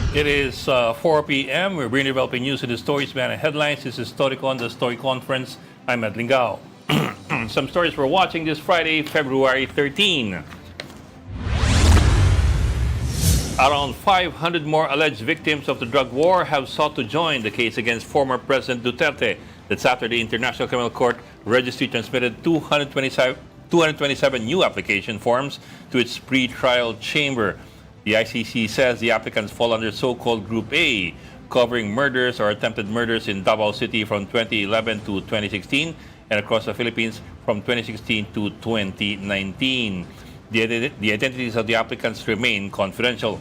It is 4 p.m. We're bringing developing news in the stories behind the headlines. This is Storycon, the Story Conference. I'm Ed Lingao. Some stories we're watching this Friday, February 13. Around 500 more alleged victims of the drug war have sought to join the case against former President Duterte. That's after the International Criminal Court Registry transmitted 227 new application forms to its pre-trial chamber. The ICC says the applicants fall under so-called Group A, covering murders or attempted murders in Davao City from 2011 to 2016 and across the Philippines from 2016 to 2019. The identities of the applicants remain confidential.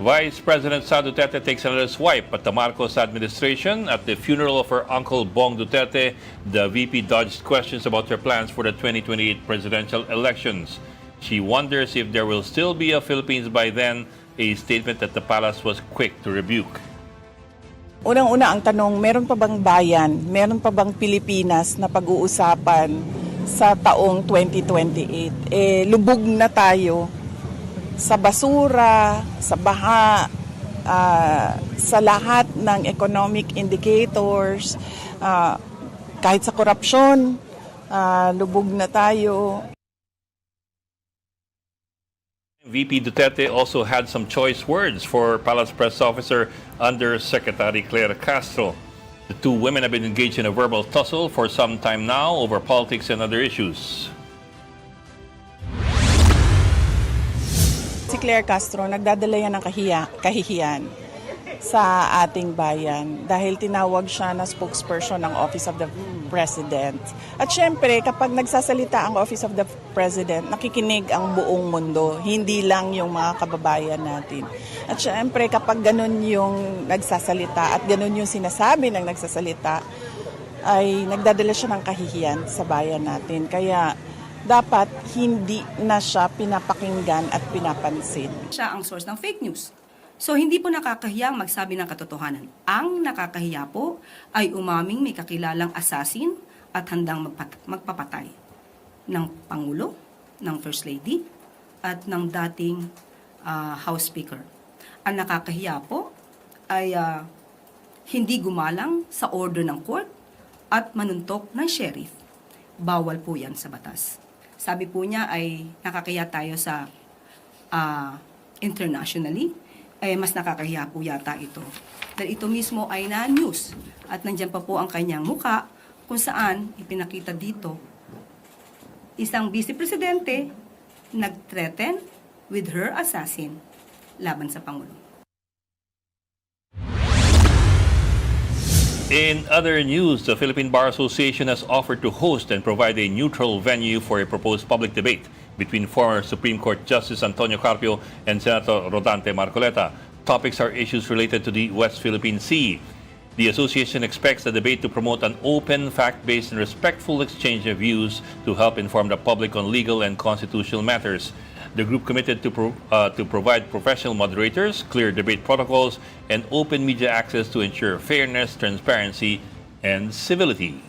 Vice President Sara Duterte takes another swipe at the Marcos administration. At the funeral of her uncle Bong Duterte, the VP dodged questions about her plans for the 2028 presidential elections. She wonders if there will still be a Philippines by then, a statement that the palace was quick to rebuke. Unang-una ang tanong, meron pa bang bayan, meron pa bang Pilipinas na pag-uusapan sa taong 2028? Lubog na tayo sa basura, sa baha, sa lahat ng economic indicators, kahit sa korupsyon, lubog na tayo. VP Duterte also had some choice words for Palace Press Officer Under Secretary Claire Castro. The two women have been engaged in a verbal tussle for some time now over politics and other issues. Si Claire Castro, nagdadala yan ng kahihiyan sa ating bayan dahil tinawag siya na spokesperson ng Office of the President. At syempre, kapag nagsasalita ang Office of the President, nakikinig ang buong mundo, hindi lang yung mga kababayan natin. At syempre, kapag ganun yung nagsasalita at ganun yung sinasabi ng nagsasalita, ay nagdadala siya ng kahihiyan sa bayan natin. Kaya dapat hindi na siya pinapakinggan at pinapansin. Siya ang source ng fake news. So hindi po nakakahiyang magsabi ng katotohanan. Ang nakakahiya po ay umaming may kakilalang assassin at handang magpapatay ng Pangulo, ng First Lady, at ng dating House Speaker. Ang nakakahiya po ay hindi gumalang sa order ng court at manuntok ng sheriff. Bawal po yan sa batas. Sabi po niya ay nakakahiya tayo sa internationally, ay mas nakakahiya po yata ito. Dahil ito mismo ay na-news at nandyan pa po ang kanyang muka kung saan ipinakita dito isang vice presidente nag-threaten with her assassin laban sa Pangulo. In other news, the Philippine Bar Association has offered to host and provide a neutral venue for a proposed public debate between former Supreme Court Justice Antonio Carpio and Senator Rodante Marcoleta. Topics are issues related to the West Philippine Sea. The association expects the debate to promote an open, fact-based, and respectful exchange of views to help inform the public on legal and constitutional matters. The group committed to provide professional moderators, clear debate protocols, and open media access to ensure fairness, transparency, and civility.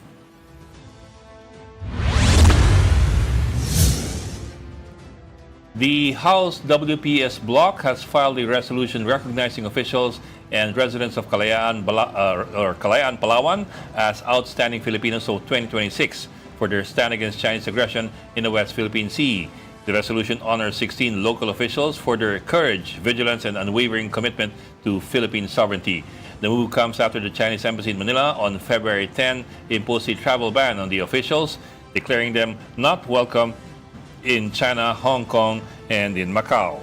The House WPS bloc has filed a resolution recognizing officials and residents of Kalayaan, Palawan as outstanding Filipinos of 2026 for their stand against Chinese aggression in the West Philippine Sea. The resolution honors 16 local officials for their courage, vigilance, and unwavering commitment to Philippine sovereignty. The move comes after the Chinese embassy in Manila on February 10 imposed a travel ban on the officials, declaring them not welcome in China, Hong Kong, and in Macau.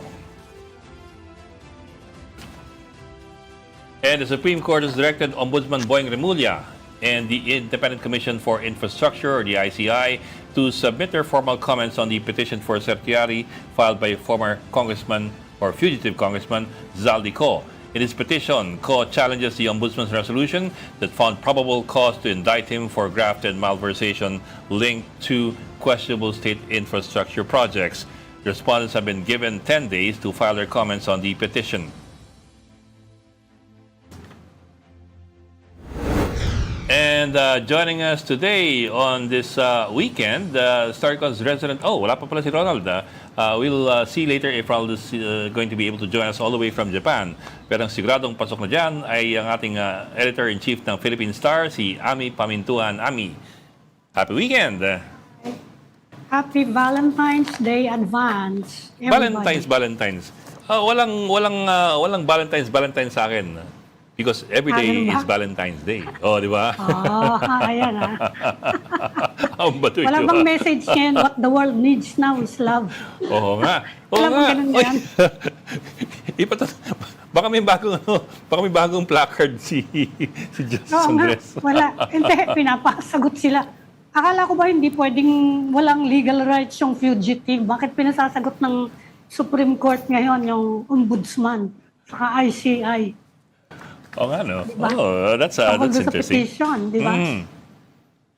And the Supreme Court has directed Ombudsman Boying Remulla and the Independent Commission for Infrastructure, or the ICI, to submit their formal comments on the petition for certiorari filed by former Congressman or fugitive Congressman Zaldi Co. In his petition, Co challenges the Ombudsman's resolution that found probable cause to indict him for graft and malversation linked to questionable state infrastructure projects. The respondents have been given 10 days to file their comments on the petition. And And joining us today on this weekend, Starcom's resident... Oh, wala pa pala si Ronald. We'll see later if Ronald is going to be able to join us all the way from Japan. Pero ang siguradong pasok na dyan ay ang ating editor-in-chief ng Philippine Star, si Ami Pamintuan. Ami, happy weekend! Happy Valentine's Day advance. Everybody. Valentine's. Walang Valentine's sa akin. Because every day Ano ba? is Valentine's Day. Oh, di ba? Oh, ayan ah. Ang bato ito, Wala bang message niyan? What the world needs now is love. Oo nga. Oo Wala bang nga. ganun Oy. yan? Baka may bagong placard si Justice Oo nga, Andres. wala. Hindi, pinapasagot sila. Akala ko ba hindi pwedeng walang legal rights yung fugitive? Bakit pinasasagot ng Supreme Court ngayon yung ombudsman saka ICI? Oo nga, no? Diba? Oh, that's Tungkol doon sa interesting. petition, di ba?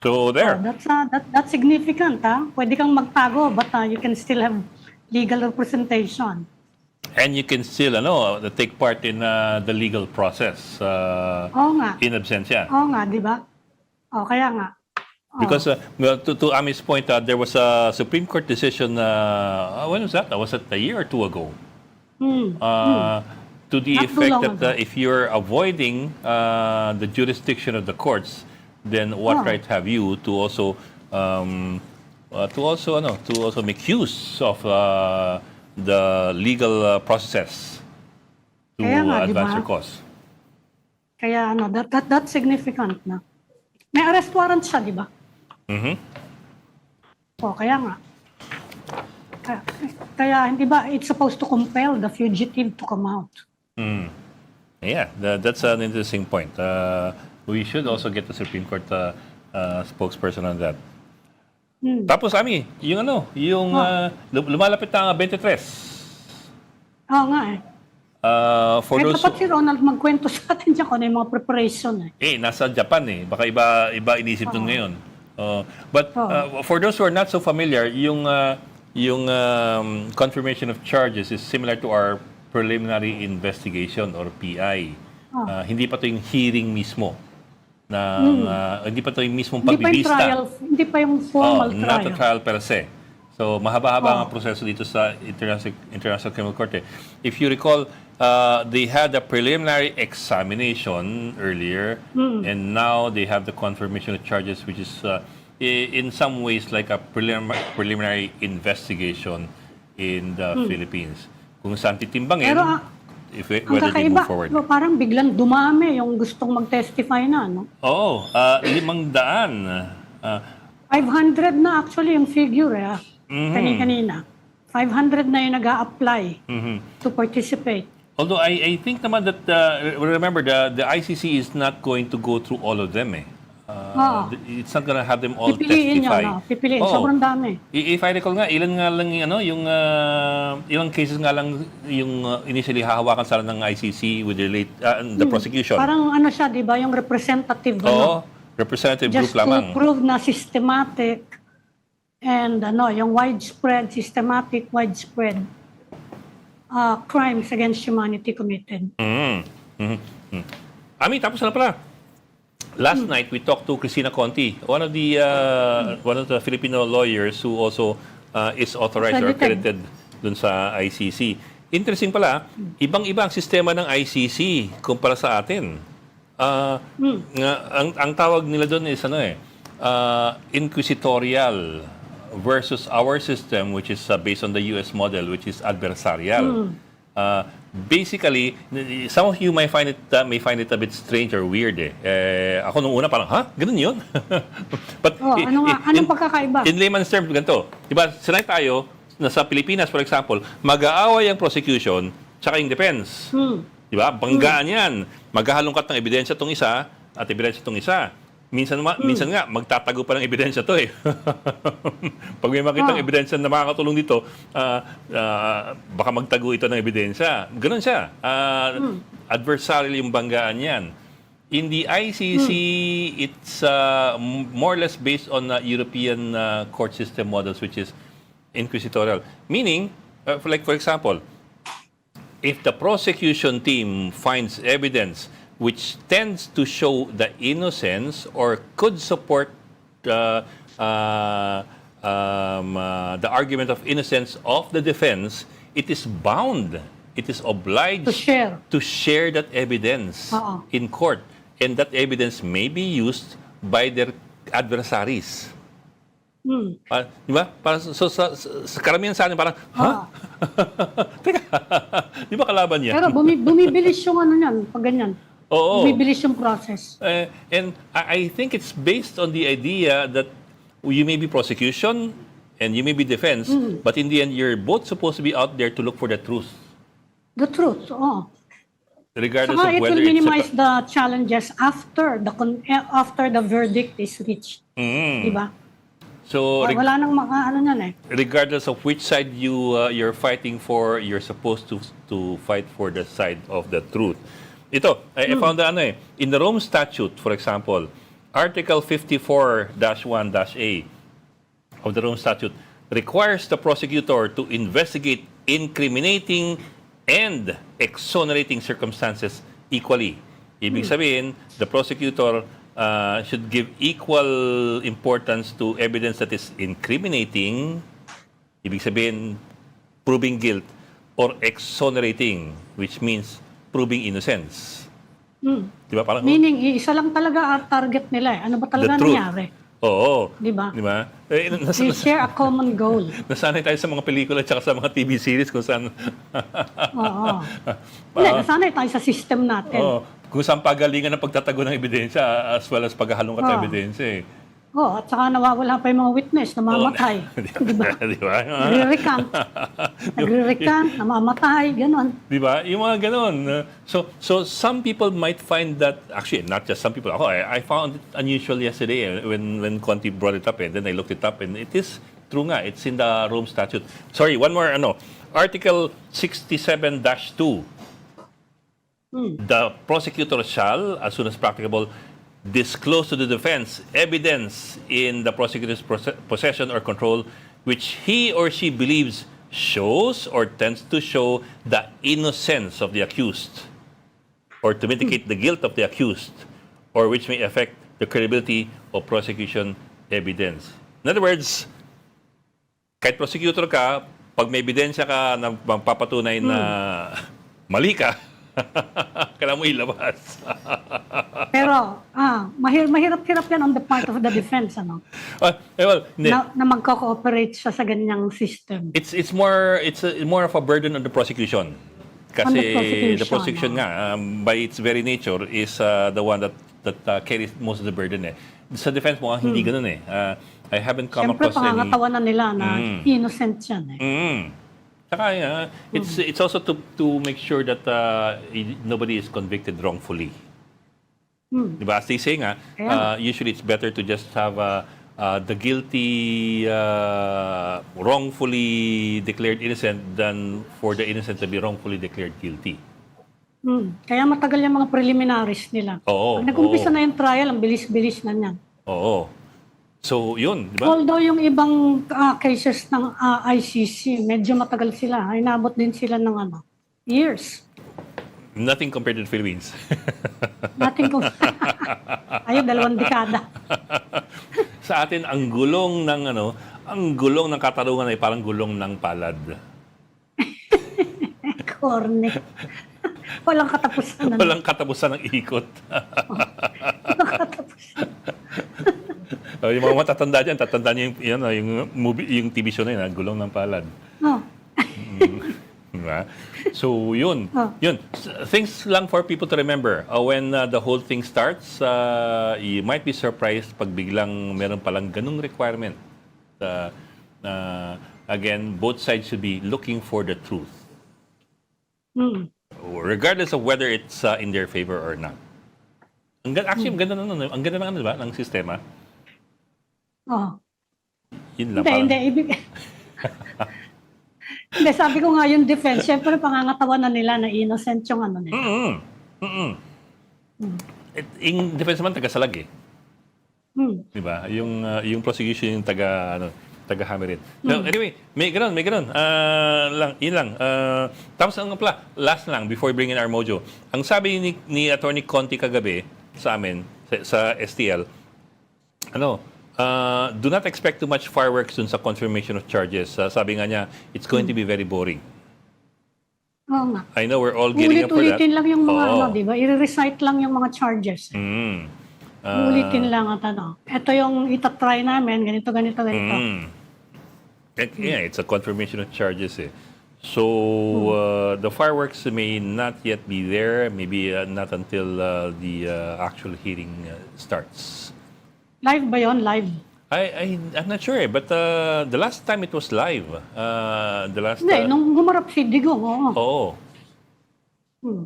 So, there. Oh, that's significant, ha? Pwede kang magtago, but you can still have legal representation. And you can still, take part in the legal process Oo nga. in absentia. Oo nga, di ba? O, kaya nga. Oh. Because to Ami's point, there was a Supreme Court decision, when was that? Was it a year or two ago? To the Not too effect long that ago. if you're avoiding the jurisdiction of the courts, then what right have you to also make use of the legal process to Kaya nga, di advance ba? your cause? Kaya that's significant na. May arrest warrant siya, di ba? Mhm. O, kaya nga. Kaya hindi ba it's supposed to compel the fugitive to come out? Yeah, that's an interesting point. We should also get the Supreme Court spokesperson on that. Tapos, Ami, lumalapit na ang 23. Oo nga eh. For Kaya those dapat si Ronald magkwento sa atin dyan kung ano yung mga preparation eh. nasa Japan baka iba inisip nun ngayon. But for those who are not so familiar, yung confirmation of charges is similar to our preliminary investigation or PI. Hindi pa 'to yung hearing mismo. Hindi pa 'to yung mismong Hindi pa yung pagbibista. trial, hindi pa yung formal trial. Not a trial per se. So, mahaba-haba ang proseso dito sa International Criminal Court. If you recall, they had a preliminary examination earlier, and now they have the confirmation of charges, which is in some ways like a preliminary investigation in the Philippines. Kung saan titimbangin, Pero, whether they move forward. Parang biglang dumami yung gustong mag-testify na, no? Oo, 500. 500 na actually yung figure eh. Kanina. 500 na yung nag-a-apply to participate. Although I think naman that, remember, the ICC is not going to go through all of them It's not gonna have them all Pipiliin testify. yun, no? Pipiliin. Oo. Sobrang dami. If I recall nga, ilan nga lang yung ilang cases nga lang yung initially hahawakan sana ng ICC with the prosecution. Parang ano siya, di ba? Yung representative. Oo, representative Just group lamang. to prove na systematic and yung systematic, widespread crimes against humanity committed. Ami, tapos na pala. Last night we talked to Cristina Conti, one of the Filipino lawyers who also is authorized or accredited dun sa ICC. Interesting pala, ibang-iba ang sistema ng ICC kumpara sa atin. Ang tawag nila doon is inquisitorial versus our system, which is based on the US model, which is adversarial. Basically, some of you may find it a bit strange or weird ako nung una parang, ganun yun? But Anong pagkakaiba? In layman's terms, ganito. Diba, sanay tayo na sa Pilipinas, for example, mag-aaway ang prosecution tsaka yung defense. Diba? Banggaan yan. Maghahalongkat ng ebidensya itong isa at ebidensya itong isa. Minsan nga, magtatago pa ng ebidensya to Pag may makitang ebidensya na makakatulong dito, baka magtago ito ng ebidensya. Ganun siya. Adversarial yung banggaan yan. In the ICC, it's more or less based on European court system models, which is inquisitorial. Meaning, for example, if the prosecution team finds evidence which tends to show the innocence or could support the argument of innocence of the defense, it is bound, it is obliged To share. that evidence Oo. in court. And that evidence may be used by their adversaries. Di ba? Sa karamihan sa atin parang, ha? Teka, di ba kalaban yan? Pero bumibilis yung ano yan, pag ganyan. Oo. Bumibilis yung process. And I think it's based on the idea that you may be prosecution and you may be defense, but in the end, you're both supposed to be out there to look for the truth. The truth, oo. Regardless Saka of it whether will it's minimize the challenges after the verdict is reached. Diba? So, Wala nang ano niyan eh. regardless of which side you're fighting for, you're supposed to fight for the side of the truth. Ito, I found in the Rome Statute, for example, Article 54-1-A of the Rome Statute requires the prosecutor to investigate incriminating and exonerating circumstances equally. Ibig sabihin, the prosecutor should give equal importance to evidence that is incriminating, ibig sabihin, proving guilt, or exonerating, which means proving innocence. Di ba? Parang, Meaning, isa lang talaga ang target nila eh. Ano ba talaga the truth. nangyari? Oo. Di ba? Di ba? We share a common goal. Nasanay tayo sa mga pelikula at sa mga TV series kung saan... Oo. Hindi, nasanay tayo sa system natin. Oo. Kung saan pagalingan ng pagtatago ng ebidensya as well as paghahalongkat ng Oo. ebidensya eh. Oo, at saka nawawala pa yung mga witness, namamatay. Di ba? Di ba? Nagre-recant, namamatay, gano'n. Di ba? Yung mga ganon. So some people might find that, actually, not just some people. Ako, I found it unusual yesterday when Conti brought it up and then I looked it up and it is true nga. It's in the Rome Statute. Sorry, one more, Article 67-2. The prosecutor shall, as soon as practicable, disclose to the defense evidence in the prosecutor's possession or control which he or she believes shows or tends to show the innocence of the accused or to mitigate the guilt of the accused or which may affect the credibility of prosecution evidence. In other words, kahit prosecutor ka, pag may ebidensya ka na magpapatunay na mali ka, kailangan mo ilabas. Pero, mahirap-hirap yan on the part of the defense, ano? Well, hindi. Na magko-cooperate siya sa ganyang system. It's more of a burden on the prosecution. Kasi On the prosecution, the prosecution nga by its very nature is the one that carries most of the burden eh. Sa defense mo hindi ganoon eh. I haven't come Siyempre, across any. pangangatawanan nila na innocent yan eh. Saka it's also to make sure that nobody is convicted wrongfully. Diba? As they say nga, usually it's better to just have the guilty wrongfully declared innocent than for the innocent to be wrongfully declared guilty. Kaya matagal yung mga preliminaries nila. Oo, Pag nag-umpisa oo. na yung trial, ang bilis-bilis na niyan. Oo. So, yun, di ba? Although yung ibang cases ng ICC, medyo matagal sila. Inabot din sila ng years. Nothing compared to the Philippines. Natin kung... Ayun, 2 dekada. Sa atin, ang gulong ng katarungan ay parang gulong ng palad. Corny. Walang katapusan. Walang katapusan ng ikot. Walang katapusan. Yung mga matatanda dyan, tatanda niyo yung movie, yung TV show na yun, gulong ng palad. Oh. Diba? So, yun. Oh. Yun. Things lang for people to remember. When the whole thing starts, you might be surprised pag biglang meron palang ganung requirement. Again, both sides should be looking for the truth. Regardless of whether it's in their favor or not. Actually, ang ganda ng diba, ng sistema. Oh. Yun lang. Hindi. Hindi, sabi ko nga yung defense, syempre pangangatawanan nila na innocent yung nila. Yung defense naman, taga-salag eh. Diba? Yung prosecution yung taga-Hamirin. So, anyway, may ganun. Yun lang. Tapos ang pala, last lang, before bringing our mojo. Ang sabi ni Attorney Conti kagabi sa amin, sa STL, do not expect too much fireworks dun sa confirmation of charges. Sabi nga niya, it's going to be very boring. Oo nga. I know we're all getting up for that. Ulit-ulitin lang yung mga Oo. di ba? I-recite lang yung mga charges. Ulitin lang at ito yung itatry namin, ganito. Yeah, it's a confirmation of charges. So, the fireworks may not yet be there, maybe not until the actual hearing starts. Live ba yun? Live? I'm not sure, but the last time it was live. Hindi, nung humarap si Digong, oo. Oo.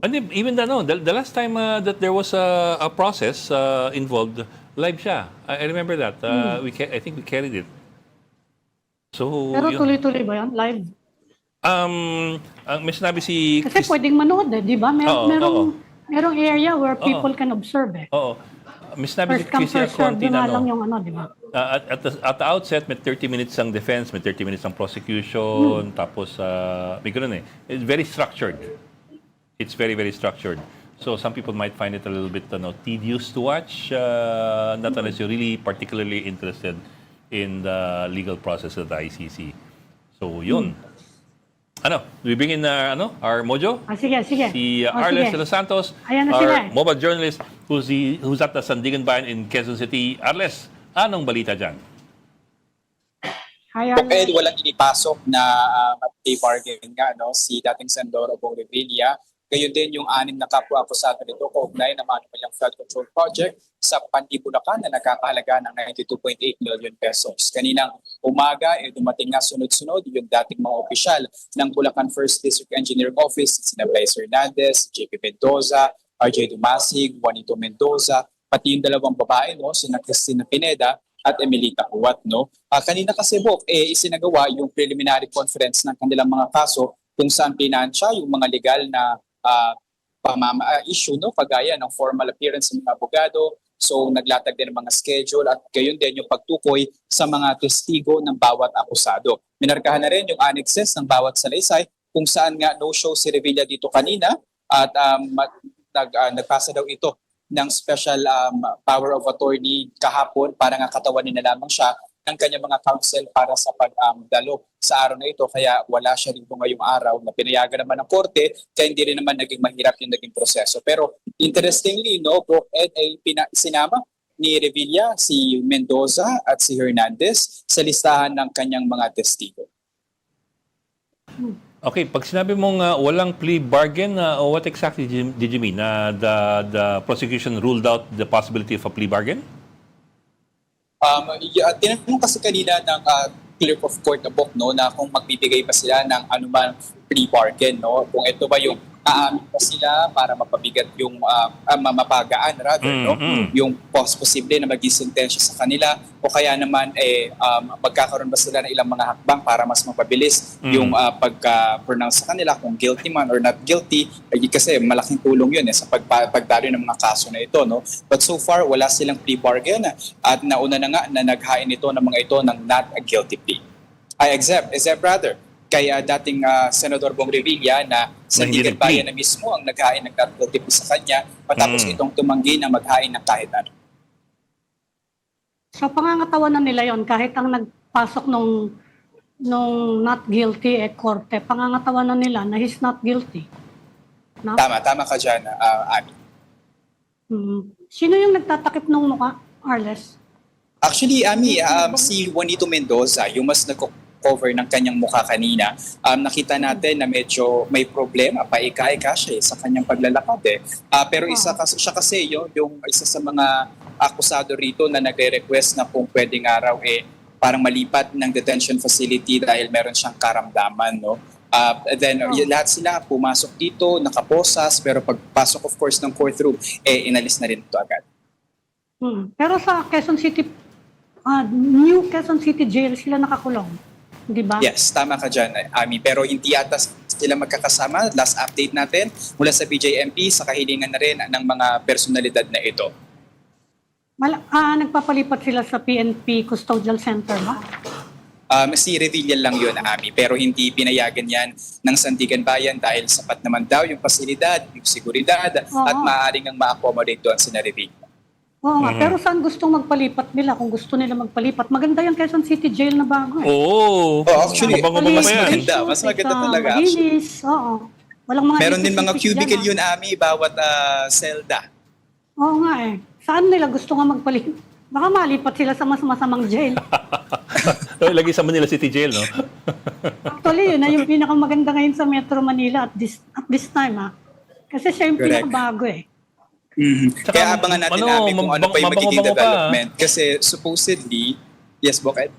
And even the last time that there was a process involved, live siya. I remember that. I think we carried it. So, Pero yun. tuloy-tuloy ba yun? Live? Ang may sinabi si Kasi pwedeng manood di ba? Oo. Merong area where people can observe Oo. May sinabi si First come, Christina first serve, Conti yun na nga lang yung di ba? at the outset, may 30 minutes ang defense, may 30 minutes ang prosecution, tapos may ganun It's very structured. It's very, very structured. So some people might find it a little bit tedious to watch, not unless you're really particularly interested in the legal process of the ICC. So yun. We bring in our mojo? Sige. Si Oh, Arles sige. de los Santos, Ayan na our sila mobile journalist who's at the Sandigan Bayan in Quezon City. Arles, anong balita dyan? Hi, Ed, walang inipasok na plea bargain nga si dating Senador Bong Revilla. Gayon din yung 6 na kapwa-akusado nito kaugnay ng Manumalyang Flood Control Project sa Pandi, Bulacan na nagkakahalaga ng 92.8 million pesos. Kaninang umaga, dumating nga sunod-sunod yung dating mga opisyal ng Bulacan First District Engineering Office, sina Bryce Hernandez, JP Mendoza, RJ Dumasig, Juanito Mendoza, pati yung dalawang babae, sina Cristina Pineda at Emilita Huat. Kanina kasi, isinagawa yung preliminary conference ng kanilang mga kaso kung saan pinansya yung mga legal na issue, kagaya ng formal appearance ng mga abogado. So naglatag din ng mga schedule at gayon din yung pagtukoy sa mga testigo ng bawat akusado. Minarkahan na rin yung annexes ng bawat salaysay kung saan nga no-show si Revilla dito kanina at nagpasa daw ito ng special power of attorney kahapon para nga katawanin na lamang siya ng kanyang mga counsel para sa pagdalo sa araw na ito. Kaya wala siya dito ngayong araw na pinayagan naman ng korte kaya hindi rin naman naging mahirap yung naging proseso. Pero interestingly, Bro Ed, ay sinama ni Revilla si Mendoza at si Hernandez sa listahan ng kanyang mga testigo. Okay, pag sinabi mong walang plea bargain, what exactly did you mean? The prosecution ruled out the possibility of a plea bargain? Tinanong kasi kanina ng clerk of court na book na kung magbibigay pa sila ng anuman plea bargain, kung ito ba yung aamin pa sila para mapabigat yung mapagaan rather, yung posible na maging sentensya sa kanila o kaya naman magkakaroon ba sila ng ilang mga hakbang para mas mapabilis yung pagka-pronounce sa kanila kung guilty man or not guilty, kasi malaking tulong yun sa pagdalo ng mga kaso na ito. But so far, wala silang plea bargain at nauna na nga na naghain ito ng mga ito ng not a guilty plea. Except rather, kay dating Senador Bong Revilla na Sandigan Bayan na mismo ang naghain ng not guilty plea sa kanya matapos itong tumanggi na maghain ng kahit ano. So pangangatawanan nila yon kahit ang nagpasok nung not guilty korte, pangangatawanan nila na he's not guilty. No? Tama ka dyan, Ami. Sino yung nagtatakip ng mukha, Arles? Actually, Ami, si Juanito Mendoza, yung mas nagko-cover ng kanyang mukha kanina, nakita natin na medyo may problema, paika-ika siya sa kanyang paglalakad. Pero siya kasi yung isa sa mga akusado rito na nagre-request na kung pwedeng araw parang malipat ng detention facility dahil meron siyang karamdaman. Lahat sila pumasok dito, nakaposas, pero pagpasok of course ng courtroom, inalis na rin ito agad. Pero sa Quezon City, New Quezon City Jail sila nakakulong, di ba? Yes, tama ka dyan, Ami. Pero hindi yata sila magkakasama. Last update natin mula sa BJMP sa kahilingan na rin ng mga personalidad na ito. Nagpapalipat sila sa PNP Custodial Center, ba? Si Revilla lang yun, Ami, pero hindi pinayagan yan ng Sandigan Bayan dahil sapat naman daw yung pasilidad, yung seguridad, at maaaring ang ma-accommodate doon si Revilla. Oo nga, pero saan gustong magpalipat nila? Kung gusto nila magpalipat, maganda yung Quezon City Jail na bago eh. Oo. Oh, actually, Mabango-bango mas pa yan. maganda. Mas maganda talaga, actually. Malinis, oo. Walang mga Meron din mga specific cubicle dyan, yun, Ami, bawat selda. Oo nga eh. Saan nila gusto nga magpalipat? Baka malipat sila sa mas masamang jail. Lagi sa Manila City Jail, no? Actually, yun na yung pinakamaganda ngayon sa Metro Manila at this time ha. Kasi siya yung Correct. pinakabago eh. Tsaka, Kaya abangan natin namin kung ano pa yung magiging mabango-bango pa. development. Kasi supposedly, yes, Boket?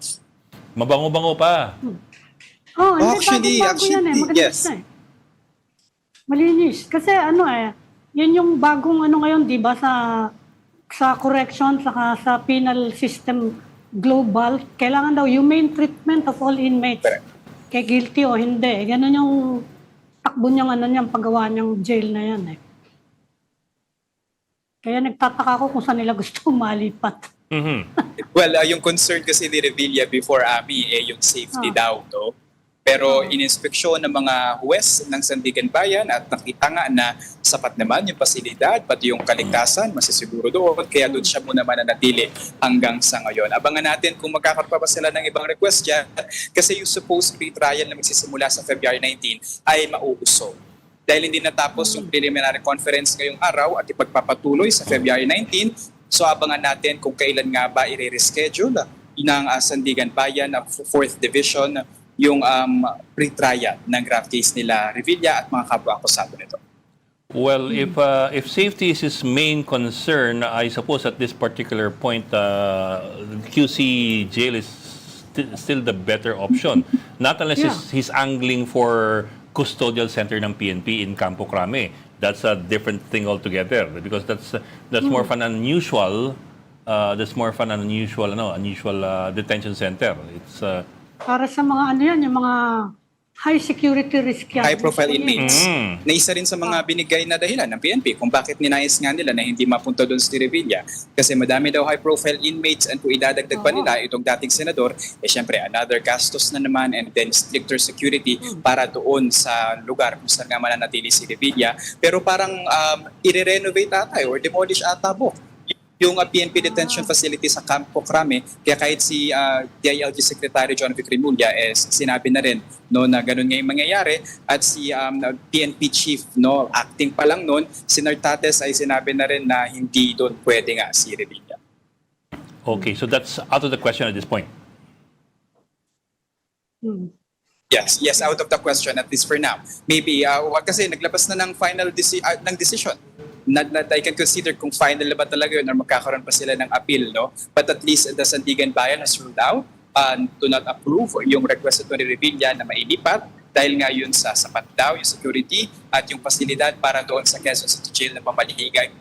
Mabango-bango pa. Oh, hindi, Actually, bago yan eh. Maganda yes. siya eh. Malinis. Kasi ano eh, yun yung bagong ano ngayon, di ba, sa correction, saka sa penal system global, kailangan daw humane treatment of all inmates. Correct. Kaya guilty o hindi. Ganun yung takbo niyang ano niyang paggawa niyang jail na yan eh. Kaya nagtataka ko kung saan nila gusto malipat. Mhm. Well, yung concern kasi ni Revilla before, Ami, yung safety daw, no? Pero ininspeksyon ng mga huwes ng Sandigan Bayan at nakita nga na sapat naman yung pasilidad, pati yung kaligtasan, masisiguro doon. Kaya doon siya muna mananatili hanggang sa ngayon. Abangan natin kung magkakaroon pa ba sila ng ibang request dyan. Kasi yung supposed pre-trial na magsisimula sa February 19 ay mauusog. Dahil hindi natapos yung preliminary conference ngayong araw at ipagpapatuloy sa February 19, so abangan natin kung kailan nga ba i-reschedule ng Sandigan Bayan ng 4th Division yung pre-trial ng graft case nila Revilla at mga kapwa-akusado nito. Well, if safety is his main concern, I suppose at this particular point, QC jail is still the better option. Not unless he's angling for custodial center ng PNP in Campo Crame. That's a different thing altogether because that's more of an unusual unusual detention center. It's Para sa mga ano yan, yung mga high security risk yan. High-profile inmates na isa rin sa mga binigay na dahilan ng PNP kung bakit ninais nga nila na hindi mapunta doon si Revilla. Kasi madami daw high-profile inmates and kung idadagdag pa nila itong dating senador, syempre another gastos na naman and then stricter security para doon sa lugar kung saan nga mananatili si Revilla. Pero parang i-renovate ata or demolish ata yung PNP detention facility sa Campo Crame. Kaya kahit si DILG Secretary John Vic Rimulya sinabi na rin no, na ganun nga yung mangyayari at si PNP Chief no, acting pa lang noon, si Nartates ay sinabi na rin na hindi doon pwede nga si Revilla. okay, so that's out of the question at this point. Yes, out of the question at least for now. Maybe kasi naglabas na ng final ng decision. Not I can consider kung final na ba talaga yun or magkakaroon pa sila ng appeal, no? But at least the Sandigan Bayan has ruled out to not approve yung request ni Revilla na mailipat dahil nga yun sa sapat daw yung security at yung pasilidad para doon sa Quezon City Jail na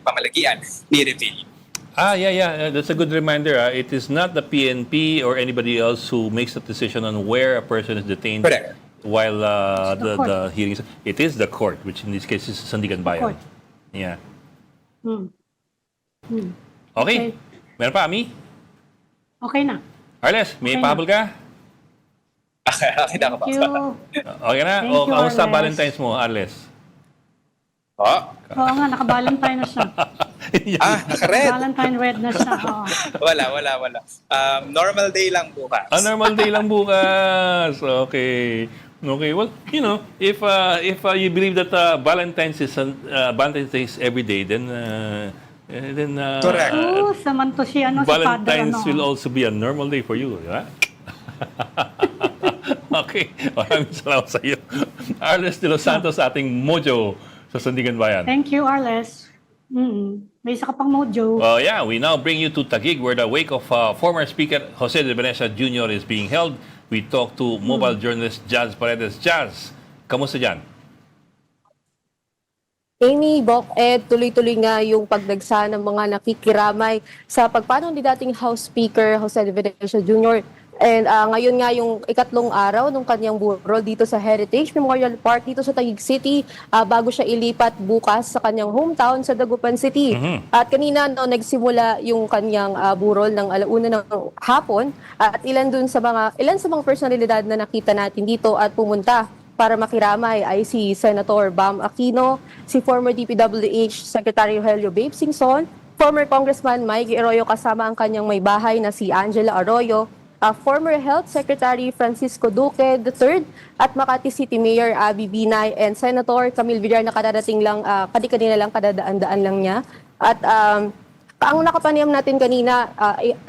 pamalagian ni Revilla. Yeah. That's a good reminder. It is not the PNP or anybody else who makes the decision on where a person is detained Correct. while the the hearings. It is the court, which in this case is Sandigan Bayan. court. Yeah. Okay. Okay. Meron pa, Ami? Okay na. Arles, may Okay na. pahabol ka? Okay na Thank you. Okay na? Thank O, you, kamusta Arles. Valentine's mo, Arles? Oo nga, naka-Valentine na siya. Naka-red. Valentine red na siya. Oo. Wala. Normal day lang bukas. Normal day lang bukas. Okay. Well, if you believe that Valentine's Day is every day, then Correct. Oo, samanto si ano, si Father, Valentine's ano. will also be a normal day for you, di ba? Okay. Maraming salamat sa iyo. Arles de Los Santos, ating mojo sa Sandigan Bayan. Thank you, Arles. May isa ka pang mojo. Yeah, we now bring you to Taguig where the wake of former Speaker Jose de Venecia Jr. is being held. We talk to mobile journalist Jazz Paredes. Jazz, kamusta dyan? Amy, Bok, tuloy-tuloy nga yung pagdagsa ng mga nakikiramay sa pagpanaw ni dating House Speaker Jose de Venecia Jr. And ngayon nga yung ikatlong araw ng kanyang burol dito sa Heritage Memorial Park dito sa Taguig City bago siya ilipat bukas sa kanyang hometown sa Dagupan City. At kanina no, nagsimula yung kanyang burol ng alauna ng hapon at ilan sa mga personalidad na nakita natin dito at pumunta para makiramay ay si Senator Bam Aquino, si former DPWH Secretary Helio Babe Singson, former Congressman Mike Arroyo kasama ang kanyang may bahay na si Angela Arroyo, former Health Secretary Francisco Duque III at Makati City Mayor Abby Binay and Senator Camille Villar na kadadating lang, kanina lang kadadaan-daan lang niya. At ang nakapanayam natin kanina,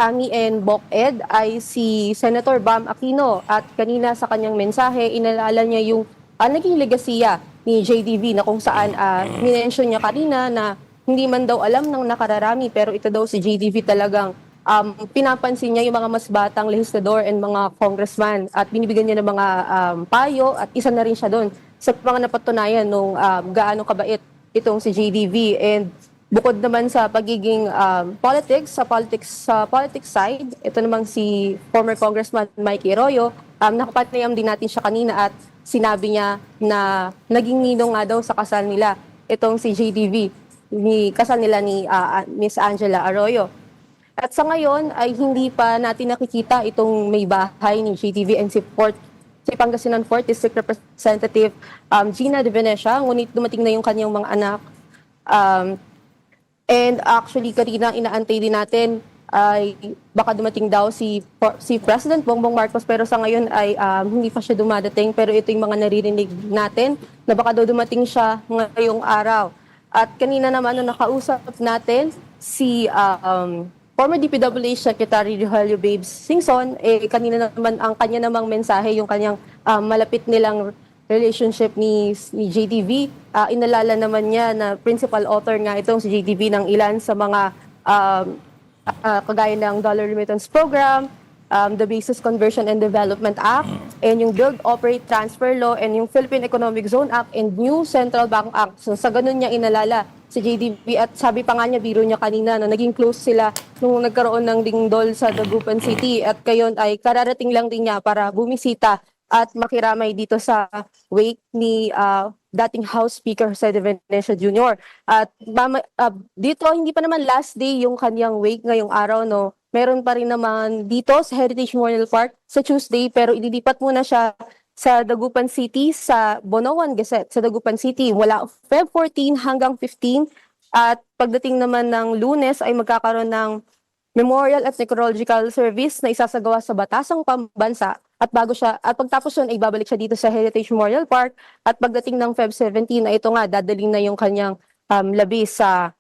Ami and Bok Ed, ay si Senator Bam Aquino at kanina sa kanyang mensahe, inalala niya yung naging legasiya ni JDV na kung saan minention niya kanina na hindi man daw alam ng nakararami pero ito daw si JDV talagang pinapansin niya yung mga mas batang legislador and mga congressman at binibigyan niya ng mga payo at isa na rin siya doon sa mga napatunayan nung gaano kabait itong si JDV. And bukod naman sa pagiging sa politics side, ito namang si former Congressman Mike Arroyo, nakapanayam din natin siya kanina at sinabi niya na naging ninong nga daw sa kasal nila itong si JDV, kasal nila ni Miss Angela Arroyo. At sa ngayon ay hindi pa natin nakikita itong may bahay ni JDV and si Pangasinan 4th District Representative Gina De Venecia, ngunit dumating na yung kanyang mga anak. And actually, kanina inaantay din natin ay baka dumating daw si President Bongbong Marcos pero sa ngayon ay hindi pa siya dumadating. Pero ito yung mga naririnig natin na baka daw dumating siya ngayong araw. At kanina naman nung nakausap natin si former DPWH Secretary Helio Babe Singson, kanina naman ang kanya namang mensahe, yung kanyang malapit nilang relationship ni JDV. Inalala naman niya na principal author nga itong si JDV ng ilan sa mga kagaya ng Dollar Remittance Program, the Basis Conversion and Development Act, and yung Build, Operate, Transfer Law, and yung Philippine Economic Zone Act, and New Central Bank Act. So sa ganun niya inalala si JDV at sabi pa nga niya, biro niya kanina, na naging close sila nung nagkaroon ng dingdol sa Dagupan City at kayon ay kararating lang din niya para bumisita at makiramay dito sa wake ni dating House Speaker Jose De Venecia Jr. At dito, hindi pa naman last day yung kanyang wake ngayong araw, no? Meron pa rin naman dito sa Heritage Memorial Park sa Tuesday pero ililipat muna siya sa Dagupan City sa Bonoan Gazette sa Dagupan City mula Feb 14 hanggang 15 at pagdating naman ng Lunes ay magkakaroon ng Memorial at Necrological Service na isasagawa sa Batasang Pambansa at pagtapos yun ay babalik siya dito sa Heritage Memorial Park at pagdating ng Feb 17 ay ito nga dadaling na yung kanyang labi sa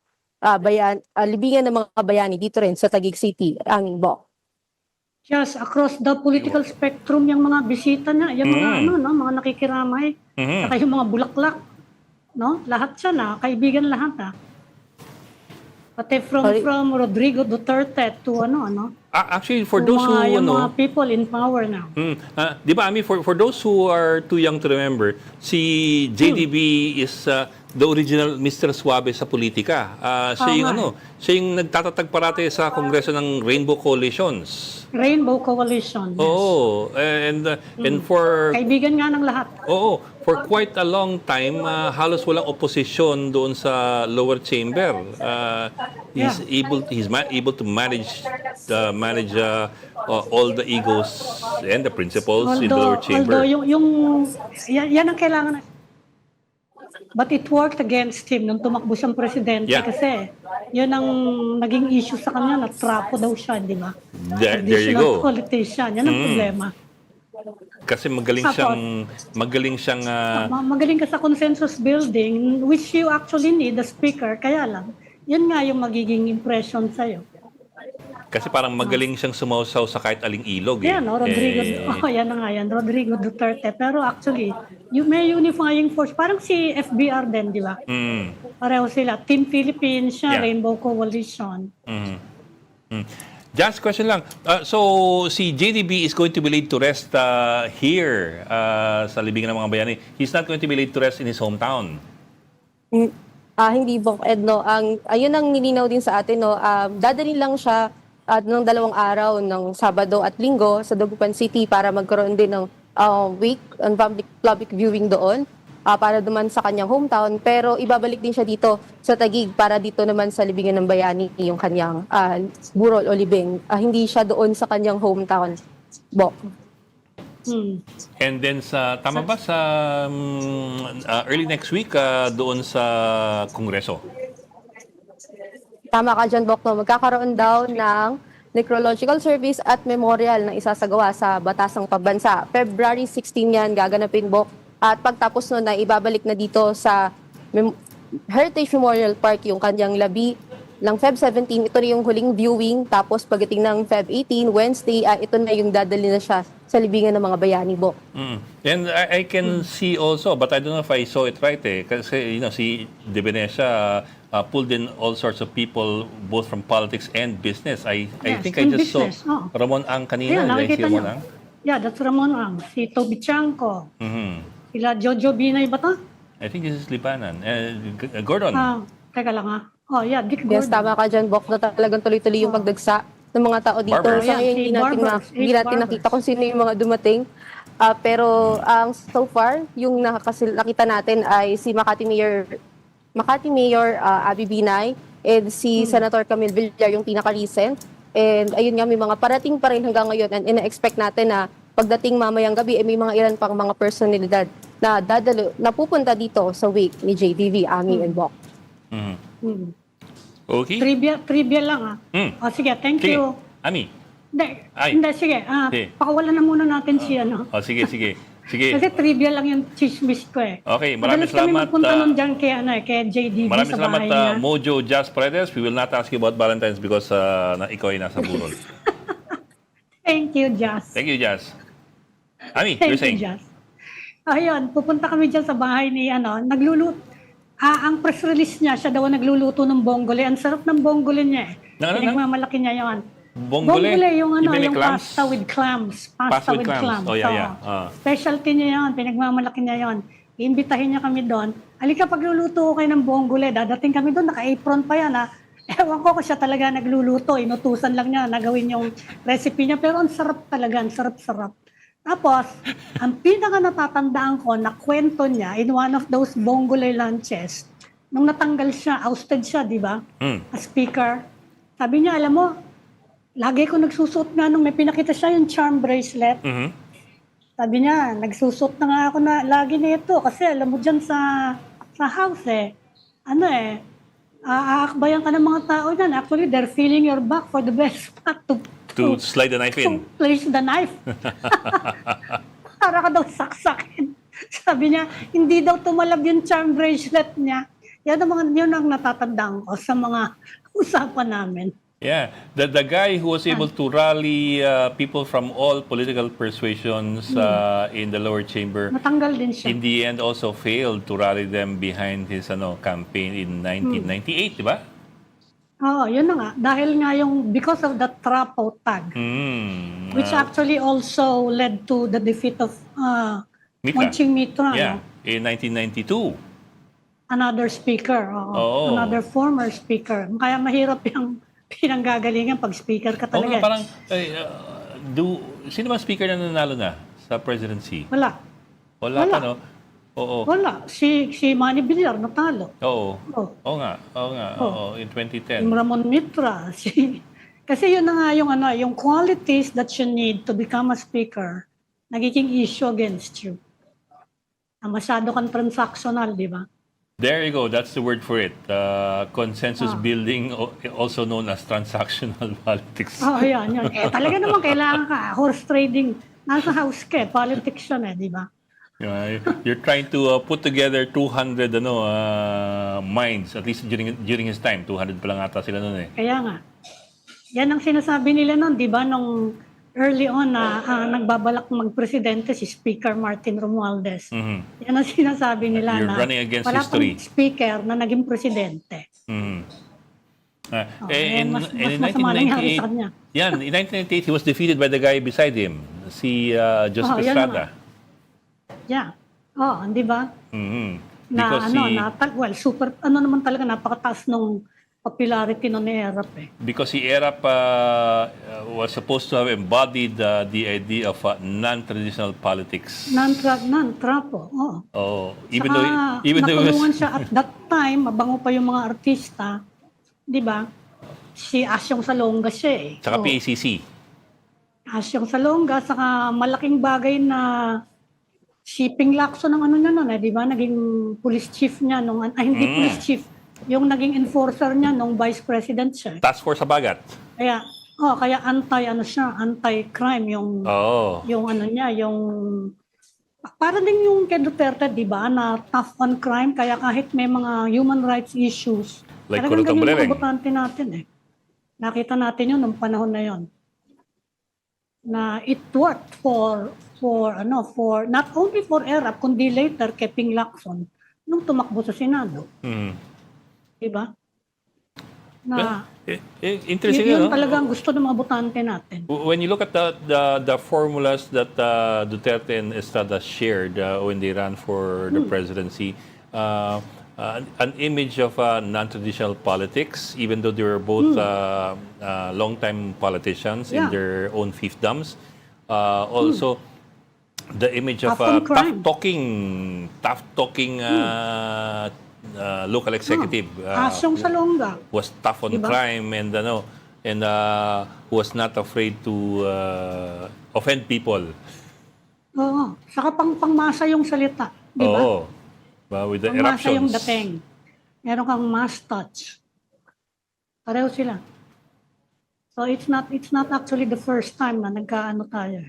libingan ng mga bayani dito rin sa Taguig City, ang Bok. Yes, across the political spectrum yung mga bisita niya, yung mga mga nakikiramay, saka yung mga bulaklak, no? Lahat siya na, kaibigan lahat Pati from Rodrigo Duterte to Actually, for to those who yung mga people in power now. Di ba, Ami, for those who are too young to remember, si JDB is the original Mr. Suave sa politika. Siya yung nagtatatag parate sa Kongreso ng Rainbow Coalitions. Rainbow Coalition. Yes. Oo, and for Kaibigan nga ng lahat. for quite a long time, halos walang opposition doon sa lower chamber. He's able to manage all the egos and the principles in the lower chamber. Although yan ang kailangan. But it worked against him nung tumakbo siyang presidente kasi yun ang naging issue sa kanya, natrapo daw siya, di ba? There you go. Politician, yan ang problema. Kasi magaling siyang Magaling ka sa consensus building, which you actually need, the speaker, kaya lang, yun nga yung magiging impression sa'yo. kasi parang magaling siyang sumausaw sa kahit aling ilog. Yan, Rodrigo, yan na nga yan, Rodrigo Duterte. Pero actually, may unifying force, parang si FBR din, di ba? Pareho sila, Team Philippines siya, Rainbow Coalition. Just question lang. So, si JDB is going to be laid to rest here sa libingan ng mga bayani. He's not going to be laid to rest in his hometown. Hindi, Bok Ed, no. Ayun ang nilinaw din sa atin, no. Dadalhin lang siya at ng 2 araw ng Sabado at Linggo sa Dagupan City para magkaroon din ng week on public viewing doon para naman sa kanyang hometown. Pero ibabalik din siya dito sa Taguig para dito naman sa Libingan ng Bayani yung kanyang burol o libing. Hindi siya doon sa kanyang hometown. Bo. And then tama ba sa early next week doon sa Kongreso? Tama ka dyan, Bok, no? Magkakaroon daw ng necrological service at memorial na isasagawa sa Batasang Pambansa. February 16 yan gaganapin, Bok. At pagtapos nun na ibabalik na dito sa Heritage Memorial Park yung kanyang labi ng Feb 17. Ito na yung huling viewing. Tapos pagdating ng Feb 18, Wednesday, ito na yung dadali na siya sa libingan ng mga bayani, Bok. And I can see also, but I don't know if I saw it right kasi si De Venecia pulled in all sorts of people both from politics and business. I Yes, think I in just business, saw Ramon Ang kanina. Ayan, Did I see nakikita Ramon niyo. Ang? Yeah, that's Ramon Ang. Si Toby Chanko. Mhm. Sila Jojo Binay ba to? I think this is Lipanan. Gordon. Teka lang ha. Oh, yeah, Dick Gordon. Yes, tama ka dyan, Bok, na talagang tuloy-tuloy yung pagdagsa ng mga tao dito. Barbers. Sa ngayon, Ayan, si hindi Barbers, natin Barbers. nakita kung sino yung mga dumating. Pero so far, yung nakita natin ay si Makati Mayor Abby Binay and si Senator Camille Villar yung pinaka-recent. And ayun nga, may mga parating pa rin hanggang ngayon and ina-expect natin na pagdating mamayang gabi, may mga ilan pang mga personalidad na na pupunta dito sa wake ni JDV, Ami, and Bok. Mhm. Okay. Trivia lang ha. Oh, sige, thank Sige. you. Ami. Hindi, sige. Sige. Pakawalan na muna natin si ano. Sige. Kasi trivia lang yung chismis ko eh. Okay, maraming Madalas kami salamat. magpunta nun dyan kay JDV Maraming sa salamat, bahay niya. Mojo Jazz Paredes. We will not ask you about Valentine's because ikaw ay nasa burol. Thank you, Jazz. Thank you, Jazz. Ami, Thank you're saying? you, Jazz. Ayun, pupunta kami dyan sa bahay ni nagluluto. Ang press release niya, siya daw ang nagluluto ng bonggole. Ang sarap ng bonggole niya eh. Ano? Pinagmamalaki niya yun. Bonggole? Yung Yung may yung clams? pasta with clams. Pasta with clams. Oh, yeah. Specialty niya yun, pinagmamalaki niya yun. Iimbitahin niya kami doon. Halika, pagluluto ko kayo ng bonggole. Dadating kami doon, naka-apron pa yan ha. Ewan ko siya talaga nagluluto. Inutusan lang niya na gawin yung recipe niya. Pero ang sarap talaga, ang sarap-sarap. Tapos, ang pinaka natatandaan ko na kwento niya in one of those bonggole lunches, nung natanggal siya, ousted siya, di ba? As speaker. Sabi niya, alam mo, lagi ko nagsusuot nga nung may pinakita siya yung charm bracelet. Mhm. Sabi niya, nagsusuot na nga ako na lagi na ito kasi alam mo dyan sa house aakbayan ka ng mga tao dyan. Actually, they're feeling your back for the best spot To slide the knife to in. place the knife. Para ka daw saksakin. Sabi niya, hindi daw tumalab yung charm bracelet niya. Yun ang natatandaan ko sa mga usapan namin. Yeah, the guy who was able to rally people from all political persuasions in the lower chamber, Natanggal din siya. in the end also failed to rally them behind his campaign in 1998, di ba? Oo, yun na nga. Dahil nga because of the Trapo tag, which actually also led to the defeat of Mitra. Monching Mitra. Yeah, in 1992. Another speaker. Oo. Another former speaker. Kaya mahirap yung pinanggagalingan pag speaker ka Oo nga, talaga. parang, sino ba speaker na nanalo na sa presidency? Wala. Wala pa, no? Oo. Wala. Si Manny Villar natalo. Oo. Oh. Oo nga. Oo, in 2010. Yung Ramon Mitra. Kasi yun na nga yung qualities that you need to become a speaker, nagiging issue against you. Masyado kang transactional, di ba? There you go. That's the word for it. Consensus building, also known as transactional politics. Yan. Talaga naman kailangan ka. Horse trading. Nasa house ka politics yun di ba? You're trying to put together 200 minds, at least during his time. 200 pa lang ata sila noon eh. Kaya nga. Yan ang sinasabi nila noon, di ba? Nung early on na nagbabalak magpresidente si Speaker Martin Romualdez. Yan ang sinasabi nila You're na running against wala history. pang speaker na naging presidente. In mas masama nangyari 1998, sa kanya. in 1998, he was defeated by the guy beside him, si Joseph yan Estrada. Yeah. Di ba? Mhm. Na Because super naman talaga napakataas nung popularity nun ni Erap eh. Because si Erap was supposed to have embodied the idea of non-traditional politics. Non-trapo, oo. Oh, Saka, even though it nakulungan was, siya at that time, mabango pa yung mga artista, di ba? Si Asyong Salonga siya eh. tsaka Oo. PACC. Asyong Salonga, saka malaking bagay na shipping lakso ng ano niya nun eh, di ba? Naging police chief niya nung, hindi police chief, yung naging enforcer niya nung vice president siya. Task Force sa Bagat. Kaya anti-crime yung ano niya, yung para din yung kay Duterte, di ba, na tough on crime, kaya kahit may mga human rights issues, Like talagang Curutong ganyan Buleleng. ang botante natin eh. Nakita natin yun nung panahon na yun. Na it worked for not only for Erap, kundi later kay Ping Lacson nung tumakbo sa Senado. Di ba? Na Interesting, yun no? talagang gusto ng mga botante natin. When you look at the formulas that Duterte and Estrada shared when they ran for the presidency, an image of non-traditional politics, even though they were both long-time politicians in Yeah. their own fiefdoms. Also, the image of Tough on crime. tough-talking local executive. Asyong Salonga. Was tough on Diba? crime and was not afraid to offend people. Oo. Saka pangmasa yung salita. Di ba? Oo. With the Pangmasa yung eruptions. dating. Meron kang mass touch. Pareho sila. So it's not actually the first time na nagkaano tayo.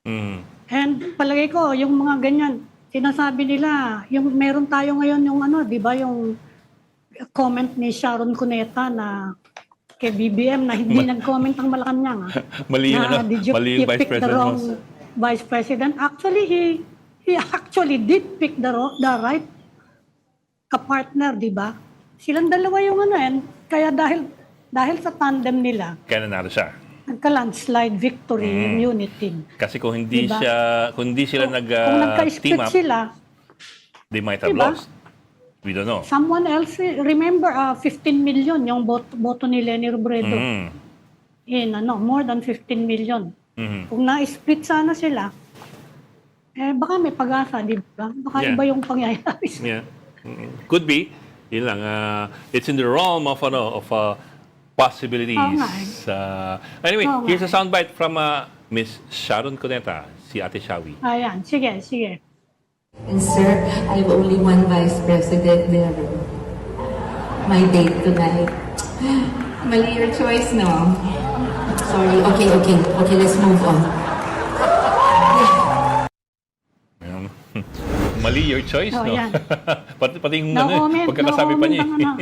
Mm. And palagay ko, yung mga ganyan, sinasabi nila, yung meron tayo ngayon yung ano, di ba, yung comment ni Sharon Cuneta na kay BBM na hindi nag-comment ang Malacanang. Mali yung na, ano, did you, mali yung you Vice pick the President wrong Mas. Vice President? Actually, he actually did pick the right kapartner, di ba? Silang dalawa yung ano yan. Kaya dahil sa tandem nila, Kaya nanalo siya. nagka-landslide victory yung unit team. Kasi kung hindi Diba? kung hindi sila Kung team nagka-split up, sila, they might have Diba? lost. We don't know. someone else, remember, 15 million yung boto ni Leni Robredo. More than 15 million. Kung na-split sana sila, baka may pag-asa, di ba? Baka Yeah. iba yung pangyayari. Yeah. Could be. Yun lang. It's in the realm of possibilities. Oo nga eh. Anyway, Oo nga here's a soundbite from Miss Sharon Cuneta, si Ate Shawi. Ayan, sige. And sir, I have only one vice president there. My date tonight. Mali your choice, no? Sorry. Okay, let's move on. Ayan. Mali your choice, Oh, no? yan. pati yung No comment, pagkakasabi no pa niya. comment ang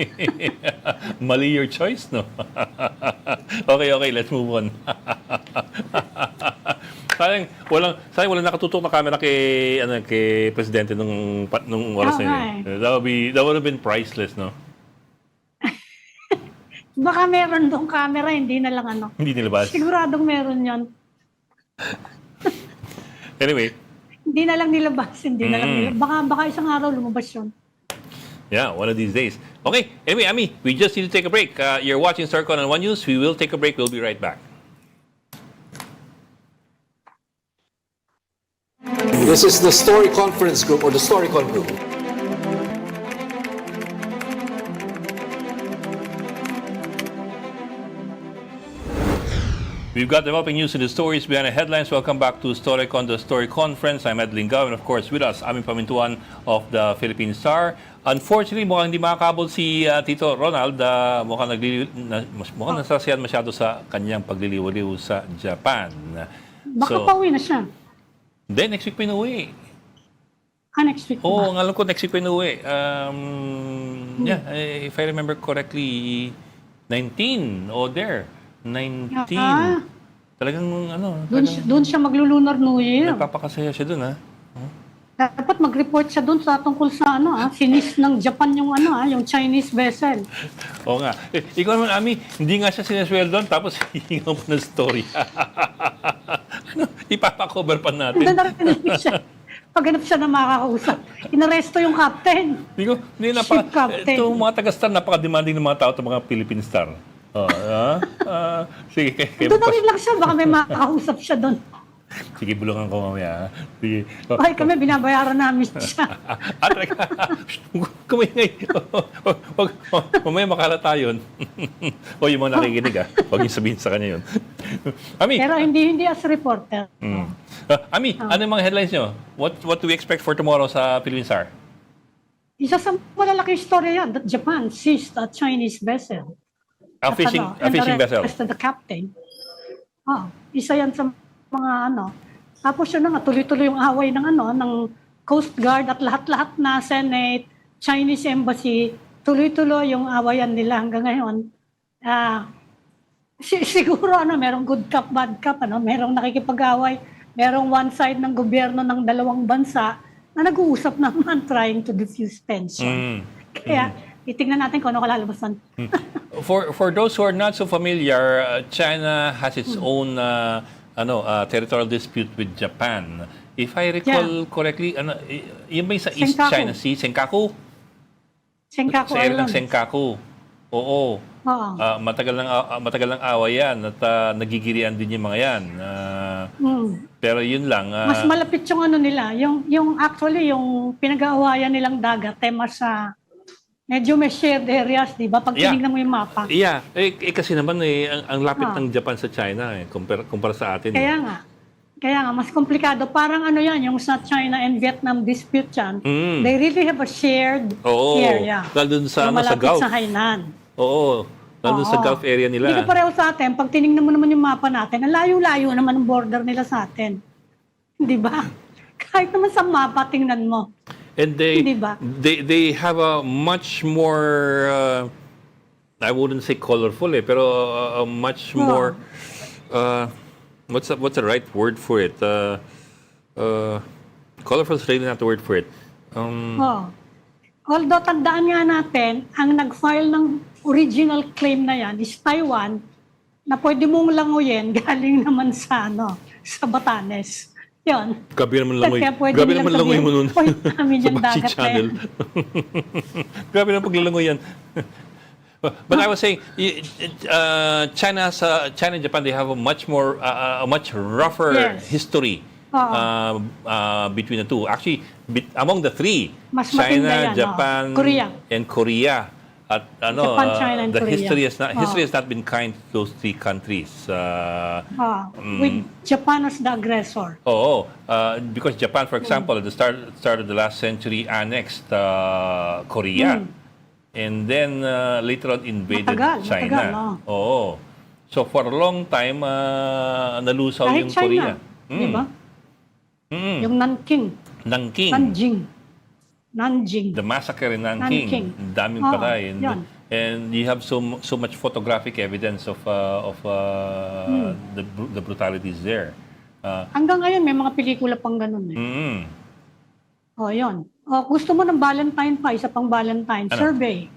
Mali your choice, no? Okay, let's move on. Sayang walang nakatutok na camera kay presidente nung oras na yun. That would have been priceless, no? Baka meron doong camera, hindi na lang ano. Hindi nilabas. Siguradong meron yan. Anyway, Hindi na lang nilabas. Baka isang araw lumabas yun. yeah, one of these days. Okay, anyway, Ami, we just need to take a break. You're watching StarCon on One News. We will take a break. We'll be right back. This is the Story Conference Group or the Storycon Group. We've got developing news in the stories behind the headlines. Welcome back to StoryCon, the Story Conference. I'm Ed Lingao, and of course with us, Aming Pamintuan of the Philippine Star. Unfortunately, mukhang hindi makakabol si Tito Ronald. Mukhang nasasiyan masyado sa kanyang pagliliwaliw sa Japan. Baka pauwi na siya. Then, next week pa inuwi. Next week Oo, ba? ang alam ko next week pa inuwi. Yeah, if I remember correctly, 19 o there. 19. Ah. Talagang Doon siya maglulunar New Year. nagpapakasaya siya dun, ha? Dapat mag-report siya doon sa tungkol sa sinis ng Japan yung yung Chinese vessel. Oo nga. Ikaw naman, Ami, hindi nga siya sinesweldo tapos hihingaw mo ng story. Ipapakover pa natin. Narinig siya. Paghanap siya na makakausap, inaresto yung captain. Hindi Ship captain. Itong mga taga-star, napaka-demanding ng mga tao itong mga Philippine Star. Sige, Doon na rin lang siya, baka may makakausap siya doon. sige, bulungan ko mamaya. Ha? Sige. Okay, kami binabayaran namin siya. Kumingay. Mamaya makalata yun. O yung mga nakikinig, huwag yung sabihin sa kanya yun. Ami, Pero hindi as reporter. Ami, ano yung mga headlines nyo? What do we expect for tomorrow sa Philippine Star? Isa sa malalaking story yan, that Japan seized a Chinese vessel. A fishing vessel. Arrested the captain. Isa yan sa mga Tapos yun na nga, tuloy-tuloy yung away ng Coast Guard at lahat-lahat na Senate, Chinese Embassy, tuloy-tuloy yung awayan nila hanggang ngayon. Siguro merong good cop, bad cop, merong nakikipag-away, merong one side ng gobyerno ng dalawang bansa na nag-uusap naman trying to diffuse tension. Kaya, itingnan natin kung ano kalalabasan. For those who are not so familiar, China has its own territorial dispute with Japan. If I recall correctly, yun ba yung sa East Senkaku. China Sea? Senkaku? Senkaku Sa area ng Islands. Senkaku. Oo. Oo. Matagal ng away yan at nagigirian din yung mga yan. Pero yun lang. Mas malapit yung nila, yung actually yung pinag-aawayan nilang dagat, tema sa medyo may shared areas, di ba? Pag tinignan mo yung mapa. Yeah. Kasi naman ang lapit ng Japan sa China kumpara sa atin. Kaya nga, mas komplikado. Parang yan, yung sa China and Vietnam dispute yan, they really have a shared area. Lalo sa, yung sa malapit Gulf. sa Hainan. Oo. Lalo sa Gulf area nila. Hindi ko pareho sa atin. Pag tinignan mo naman yung mapa natin, ang layo-layo naman ang border nila sa atin. Di ba? Kahit naman sa mapa, tingnan mo. And Diba? they have a much more I wouldn't say colorful pero a much more what's the right word for it? Colorful is really not the word for it. Although tandaan nga natin, ang nag-file ng original claim na yan is Taiwan na pwede mong languyin galing naman sa sa Batanes. Yun. Gabi naman langoy. Kaya pwede Grabe nilang naman langoy mo nun. sabihin, "Oy, namin yung Sa Bakshi dagat na Channel. yan." Grabe naman paglalangoy yan. But I was saying, China and Japan, they have a much rougher history between the two. Actually, among the three, Mas matinda China, yan, Japan, and Korea. At Japan, China, and the Korea. history has not been kind to those three countries. With Japan as the aggressor. Because Japan, for example, at the start of the last century, annexed Korea, and then later on invaded China. Matagal, So for a long time, nalusaw Kahit yung China, Korea. di ba? Yung Nanjing. The massacre in Nanking. Daming patay. And you have so much photographic evidence of the brutalities there. Hanggang ngayon, may mga pelikula pang ganun yun. Gusto mo ng Valentine pa, isa pang Valentine. Survey.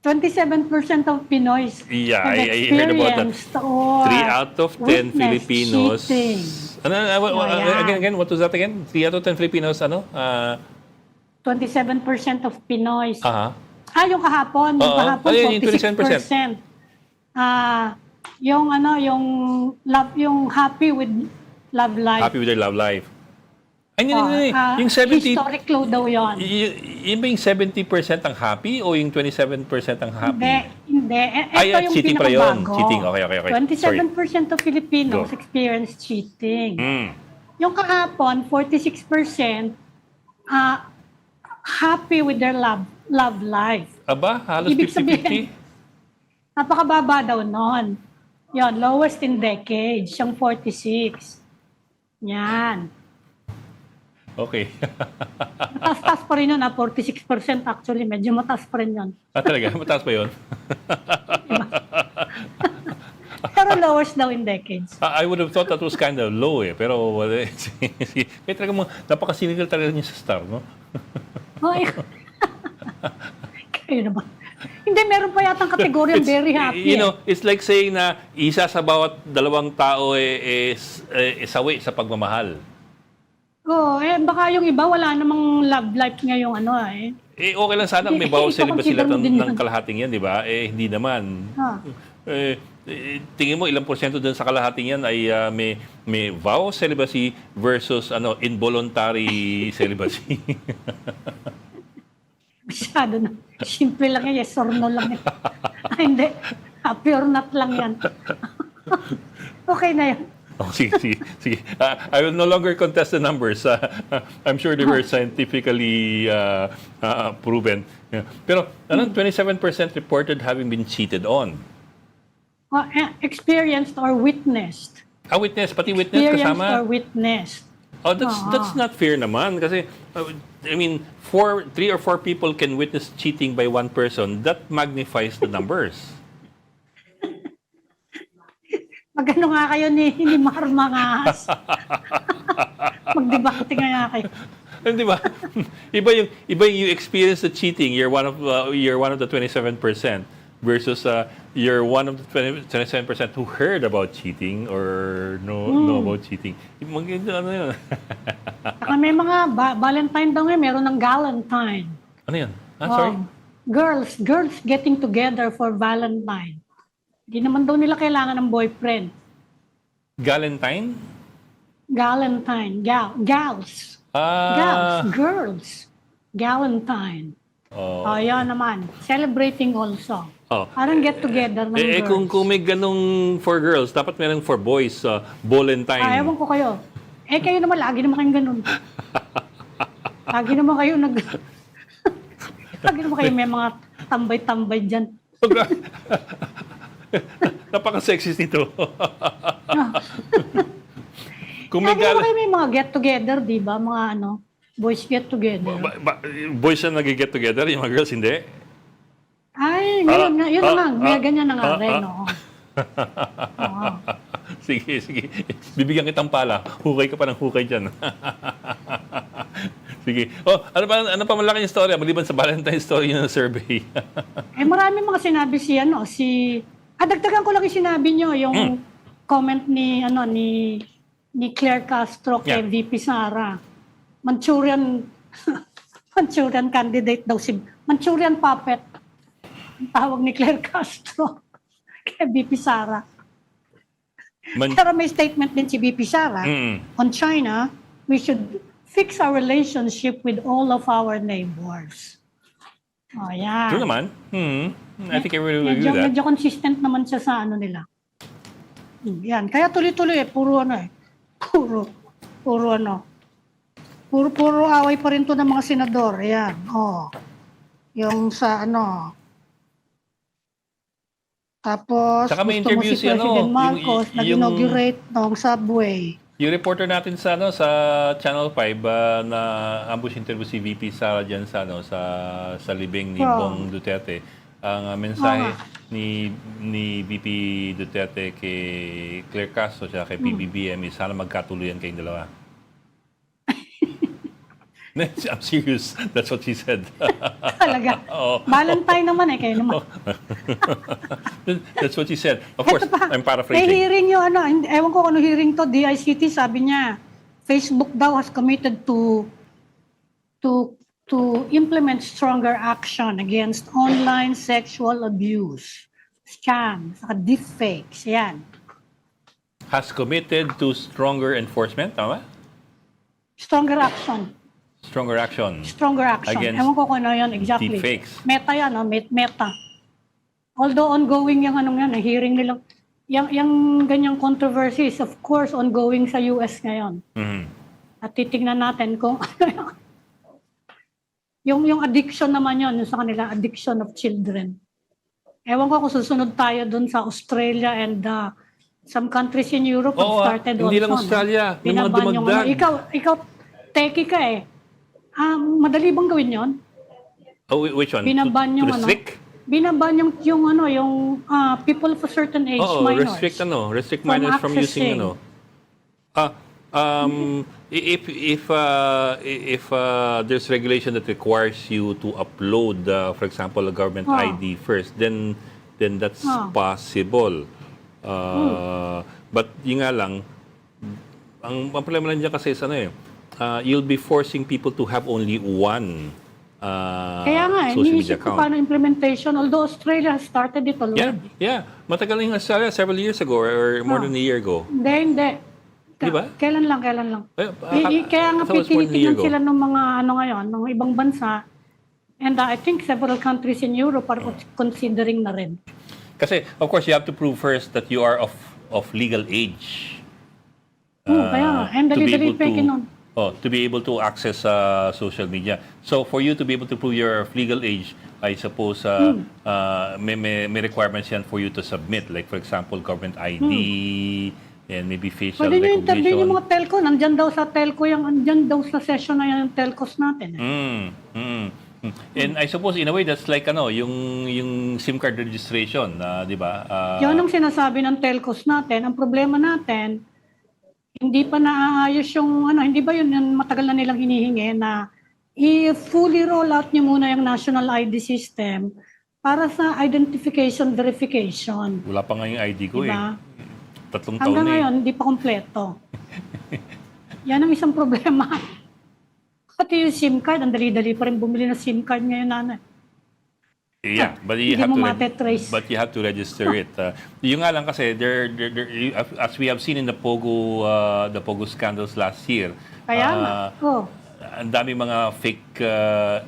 27% of Pinoys have I heard about that. experienced or 3 out of 10 witnessed Filipinos. cheating. Again, what was that again? 3 out of 10 Filipinos, 27% of Pinoys. Yung kahapon, yung 46%. Yung happy with love life. Happy with their love life. Yung 70... Historic low daw yun. Yun ba yung 70% ang happy o yung 27% ang happy? Hindi. Ito yung cheating pala yun. pinakabago. Cheating, okay. 27% of Filipinos Go. experience cheating. Yung kahapon, 46% happy with their love life. Aba, halos Ibig 50-50. sabihin, napakababa daw nun. Yun, lowest in decades, yung 46. Yan. Okay. Mataas pa rin yun, 46% actually. Medyo mataas pa rin yun. Talaga? Mataas pa yun? Pero lowest daw in decades. I would have thought that was kind of low Pero kaya talaga napaka-cynical talaga niya sa Star, no? Hoy. Kayo naman. Hindi, meron pa yatang kategorya very happy. It's like saying na isa sa bawat dalawang tao sawi sa pagmamahal. Baka yung iba wala namang love life ngayong ano eh. Okay lang sana kung may bawal celibacy Ikaw, lahat consider mo din ng yun. kalahating yan, di ba? Hindi naman. Ha. Tingin mo ilang porsyento dun sa kalahating yan ay may vow celibacy versus involuntary celibacy. Masyado na. Simple lang yan. Yes or no lang yan. Hindi. Happy or not lang yan. Okay na yan. Sige. I will no longer contest the numbers. I'm sure they were scientifically proven. Yeah. Pero 27% reported having been cheated on. Experienced or witnessed. Pati witness Experienced kasama. or witnessed. That's not fair naman kasi I mean, 3 or 4 people can witness cheating by one person. That magnifies the numbers. Magano nga kayo ni Mar Mangas. Magdebate nga kayo. Di ba? Iba yung you experience the cheating. You're one of the 27% versus you're one of the 27% who heard about cheating or know about cheating. Ano yun? Saka may mga Valentine daw ngayon, meron ng Galentine. Ano yun? Sorry? Girls getting together for Valentine. Hindi naman daw nila kailangan ng boyfriend. Galentine? Galentine. Gals. Girls. Galentine. Yan naman. Celebrating also. Parang get together ng girls. Kung may ganong for girls, dapat meron for boys, Valentine. Ewan ko kayo. Kayo naman, lagi naman kayong ganun. Lagi naman kayo lagi naman kayo may mga tambay-tambay dyan. Napaka-sexist nito. Kung Lagi naman kayo may mga get-together, di ba? Mga boys get-together. Boys na nag-get together, yung mga girls hindi? Ay, ngayon nga, yun na nga. May ganyan na nga rin, oo. Sige. Bibigyan kitang pala. Hukay ka pa ng hukay dyan. Sige. Ano pa malaking istorya maliban sa Valentine's story ng survey? Marami mga sinabi dagdagan ko lang yung sinabi nyo, yung comment ni Claire Castro kay VP Sara. Manchurian candidate daw si Manchurian puppet. Ang tawag ni Claire Castro kay VP Sara. Pero may statement din si VP Sara on China, we should fix our relationship with all of our neighbors. Yan. True naman. I think I will agree with that. Medyo consistent naman siya sa nila. Yan. Kaya tuloy-tuloy puro away pa rin to ng mga senador. Yan. Yung sa Tapos, Saka may gusto mo interview si President Marcos nag-inaugurate ng subway. Yung reporter natin sa Channel 5 na ambush interview si VP Sara diyan sa libing ni Bong Duterte. Ang mensahe ni VP Duterte kay Claire Castro at kay PBBM is sana magkatuluyan kayong dalawa. I'm serious. That's what she said. Talaga. Valentine naman kayo naman. That's what she said. Of course, I'm paraphrasing. May hearing yung ewan ko kung ano hearing to, DICT, sabi niya, Facebook daw has committed to implement stronger action against online sexual abuse, scam, saka deepfakes, yan. Has committed to stronger enforcement, tama? Stronger action. Stronger action. Against Ewan ko kung ano yan exactly. deepfakes. Meta yan, Meta. Although ongoing yung hearing nilang, yung ganyang controversy is of course ongoing sa US ngayon. At titignan natin kung yung addiction naman yun, yung sa kanila, addiction of children. Ewan ko kung susunod tayo dun sa Australia and some countries in Europe have started also. Hindi lang Australia, may mga dumagdag. Ikaw, techie ka madali bang gawin yon? Which one? Binaban yung restrict? Binaban yung people of a certain age, minors. Restrict minors from using if there's regulation that requires you to upload, for example, a government ID first, then that's possible. But yun nga lang, ang problema lang dyan kasi is you'll be forcing people to have only one Kaya nga, social media iniisip ko account. paano implementation. Although Australia has started it already. Yeah. Matagal na yung Australia, several years ago or more than a year ago. Hindi. Di ba? Kailan lang. Kaya nga that was more than a year pitinitingnan ago. sila ng mga ngayon, ng ibang bansa. And I think several countries in Europe are considering na rin. Kasi, of course, you have to prove first that you are of legal age. Kaya nga. And to be delivery able peke nun. to be able to access social media. So for you to be able to prove your legal age, I suppose may requirements yan for you to submit. Like for example, government ID and maybe facial Pwede nyo interview recognition. yung mga telco. Nandyan daw sa telco nandyan daw sa session na yan yung telcos natin. And I suppose in a way that's like yung SIM card registration, 'di ba? Yan ang sinasabi ng telcos natin. Ang problema natin, hindi pa naaayos yung hindi ba yun yung matagal na nilang hinihingi na i-fully roll out nyo muna yung national ID system para sa identification verification. Wala pa nga yung ID ko Diba? 3 taon Hanggang na ngayon, hindi pa kompleto. Yan ang isang problema. Pati yung SIM card, ang dali-dali pa rin bumili ng SIM card ngayon, nanay. Yeah, but you Hindi have mo to matetrace. but you have to register it. Yung nga lang kasi as we have seen in the Pogo scandals last year. Kaya nga. Ang dami mga fake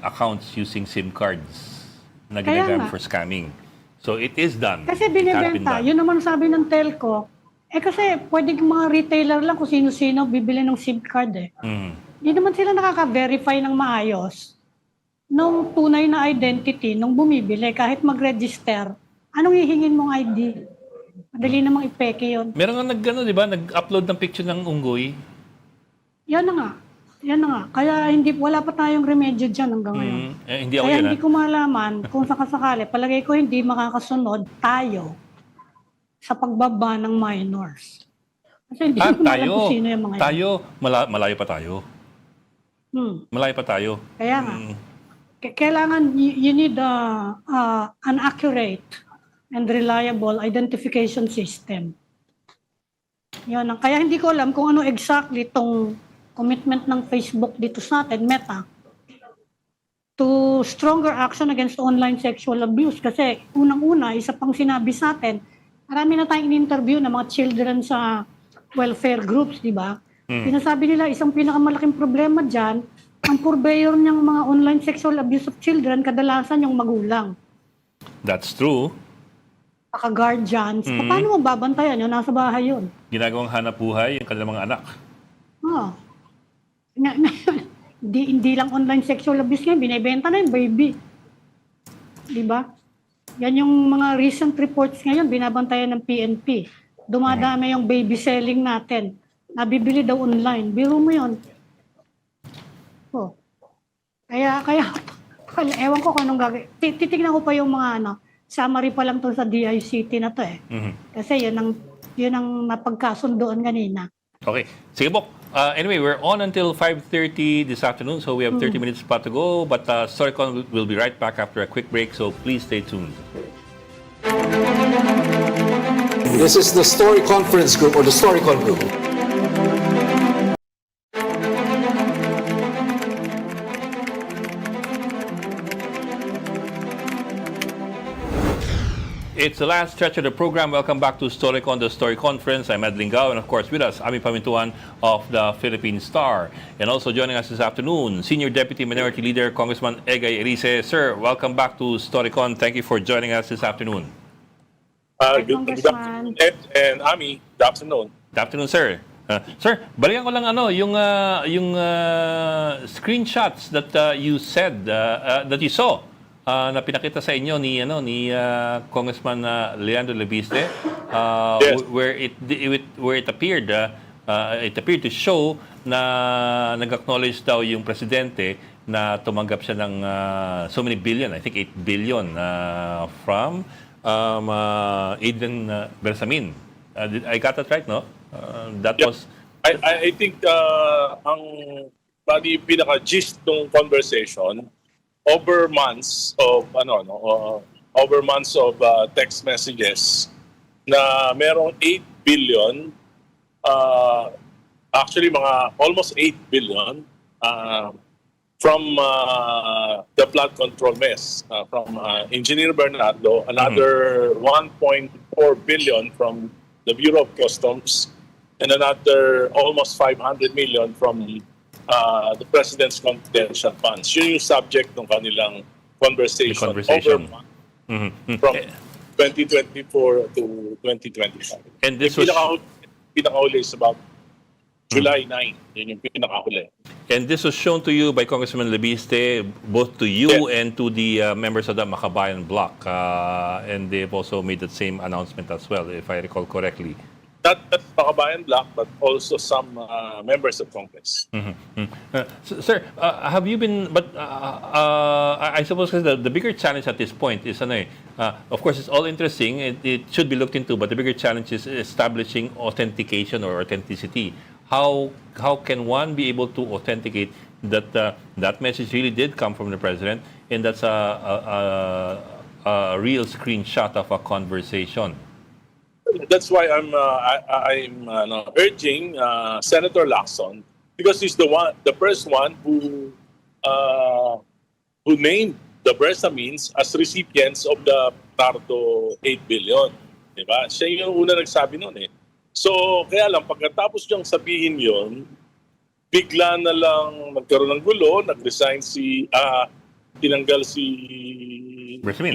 accounts using SIM cards na Kaya ginagamit nga. for scamming. So it is done. Kasi It has been binibenta. done. Yun naman sabi ng telco. Kasi pwedeng mga retailer lang kung sino-sino bibili ng SIM card Hindi naman sila nakaka-verify ng maayos nung tunay na identity nung bumibili kahit mag-register. Anong hihingin mong ID? Madali namang ipeke yun. Meron nga di ba? Nag-upload ng picture ng unggoy. Yan na nga. Kaya wala pa tayong remedyo dyan hanggang ngayon. Hindi ako Kaya yun. hindi ko malaman kung sakasakali. Palagay ko hindi makakasunod tayo sa pagbaba ng minors. Kasi hindi ko alam kung sino yung mga yun. Tayo, malayo pa tayo. Malayo pa tayo. Kaya nga. Kailangan you need an accurate and reliable identification system. Yan ang. Kaya hindi ko alam kung ano exactly itong commitment ng Facebook dito sa atin, Meta, to stronger action against online sexual abuse. Kasi unang-una, isa pang sinabi sa atin, marami na tayong in-interview ng mga children sa welfare groups, di ba? Sinasabi nila, isang pinakamalaking problema dyan, ang purveyor niyang mga online sexual abuse of children, kadalasan yung magulang. That's true. Guardians. Paano mo babantayan yun? Nasa bahay yun. Ginagawang hanap buhay yung kanilang mga anak. Hindi lang online sexual abuse ngayon, binibenta na yung baby. Di ba? Yan yung mga recent reports ngayon, binabantayan ng PNP. Dumadami yung baby selling natin. Nabibili daw online. Biro mo yun. Kaya, ewan ko kung anong gagawin. Titignan ko pa yung mga summary pa lang to sa DICT na to Kasi yun ang napagkasundoan kanina. Okay. Sige po. Anyway, we're on until 5:30 this afternoon, so we have 30 minutes pa to go. But Storycon will be right back after a quick break, so please stay tuned. This is the Story Conference Group or the Storycon Group. It's the last stretch of the program. Welcome back to Storycon, the Story Conference. I'm Ed Lingao, and of course with us, Ami Pamintuan of the Philippine Star. And also joining us this afternoon, Senior Deputy Minority Leader, Congressman Egay Erice. Sir, welcome back to Storycon. Thank you for joining us this afternoon. Good Congressman. afternoon, Ed and Ami. Good afternoon. Good afternoon, sir. Sir, balikan ko lang yung screenshots that you said that you saw na pinakita sa inyo ni Congressman Leandro Lebiste, Yes. where it appeared to show na nag-acknowledge daw yung presidente na tumanggap siya ng so many billion, I think 8 billion from Aiden Bersamin. I got that right, no? That Yeah. was I think ang pinaka-gist ng conversation over months of text messages na merong 8 billion actually mga almost 8 billion from the flood control mess from Engineer Bernardo, another 1.4 billion from the Bureau of Customs, and another almost 500 million from the President's Confidential Funds. Yun yung subject ng kanilang conversation, The conversation. over Mhm. from 2024 to 2025. And this Yung was pinakahuli is about July 9. Yun yung pinakahuli. and this was shown to you by Congressman Lebiste, both to you Yes. and to the members of the Makabayan bloc, and they've also made the same announcement as well, if I recall correctly. Not just Makabayan Bloc, but also some members of Congress. Sir, have you been? But I suppose the bigger challenge at this point is, of course, it's all interesting. It should be looked into, but the bigger challenge is establishing authentication or authenticity. How can one be able to authenticate that that message really did come from the president, and that's a real screenshot of a conversation? That's why I'm urging Senator Lacson, because he's the first one who named the Bersamins as recipients of the Tardo 8 billion. Diba? Siya yung una nagsabi noon eh. So, kaya lang, pagkatapos niyang sabihin yon, bigla na lang nagkaroon ng gulo, nag-resign tinanggal si Bersamin.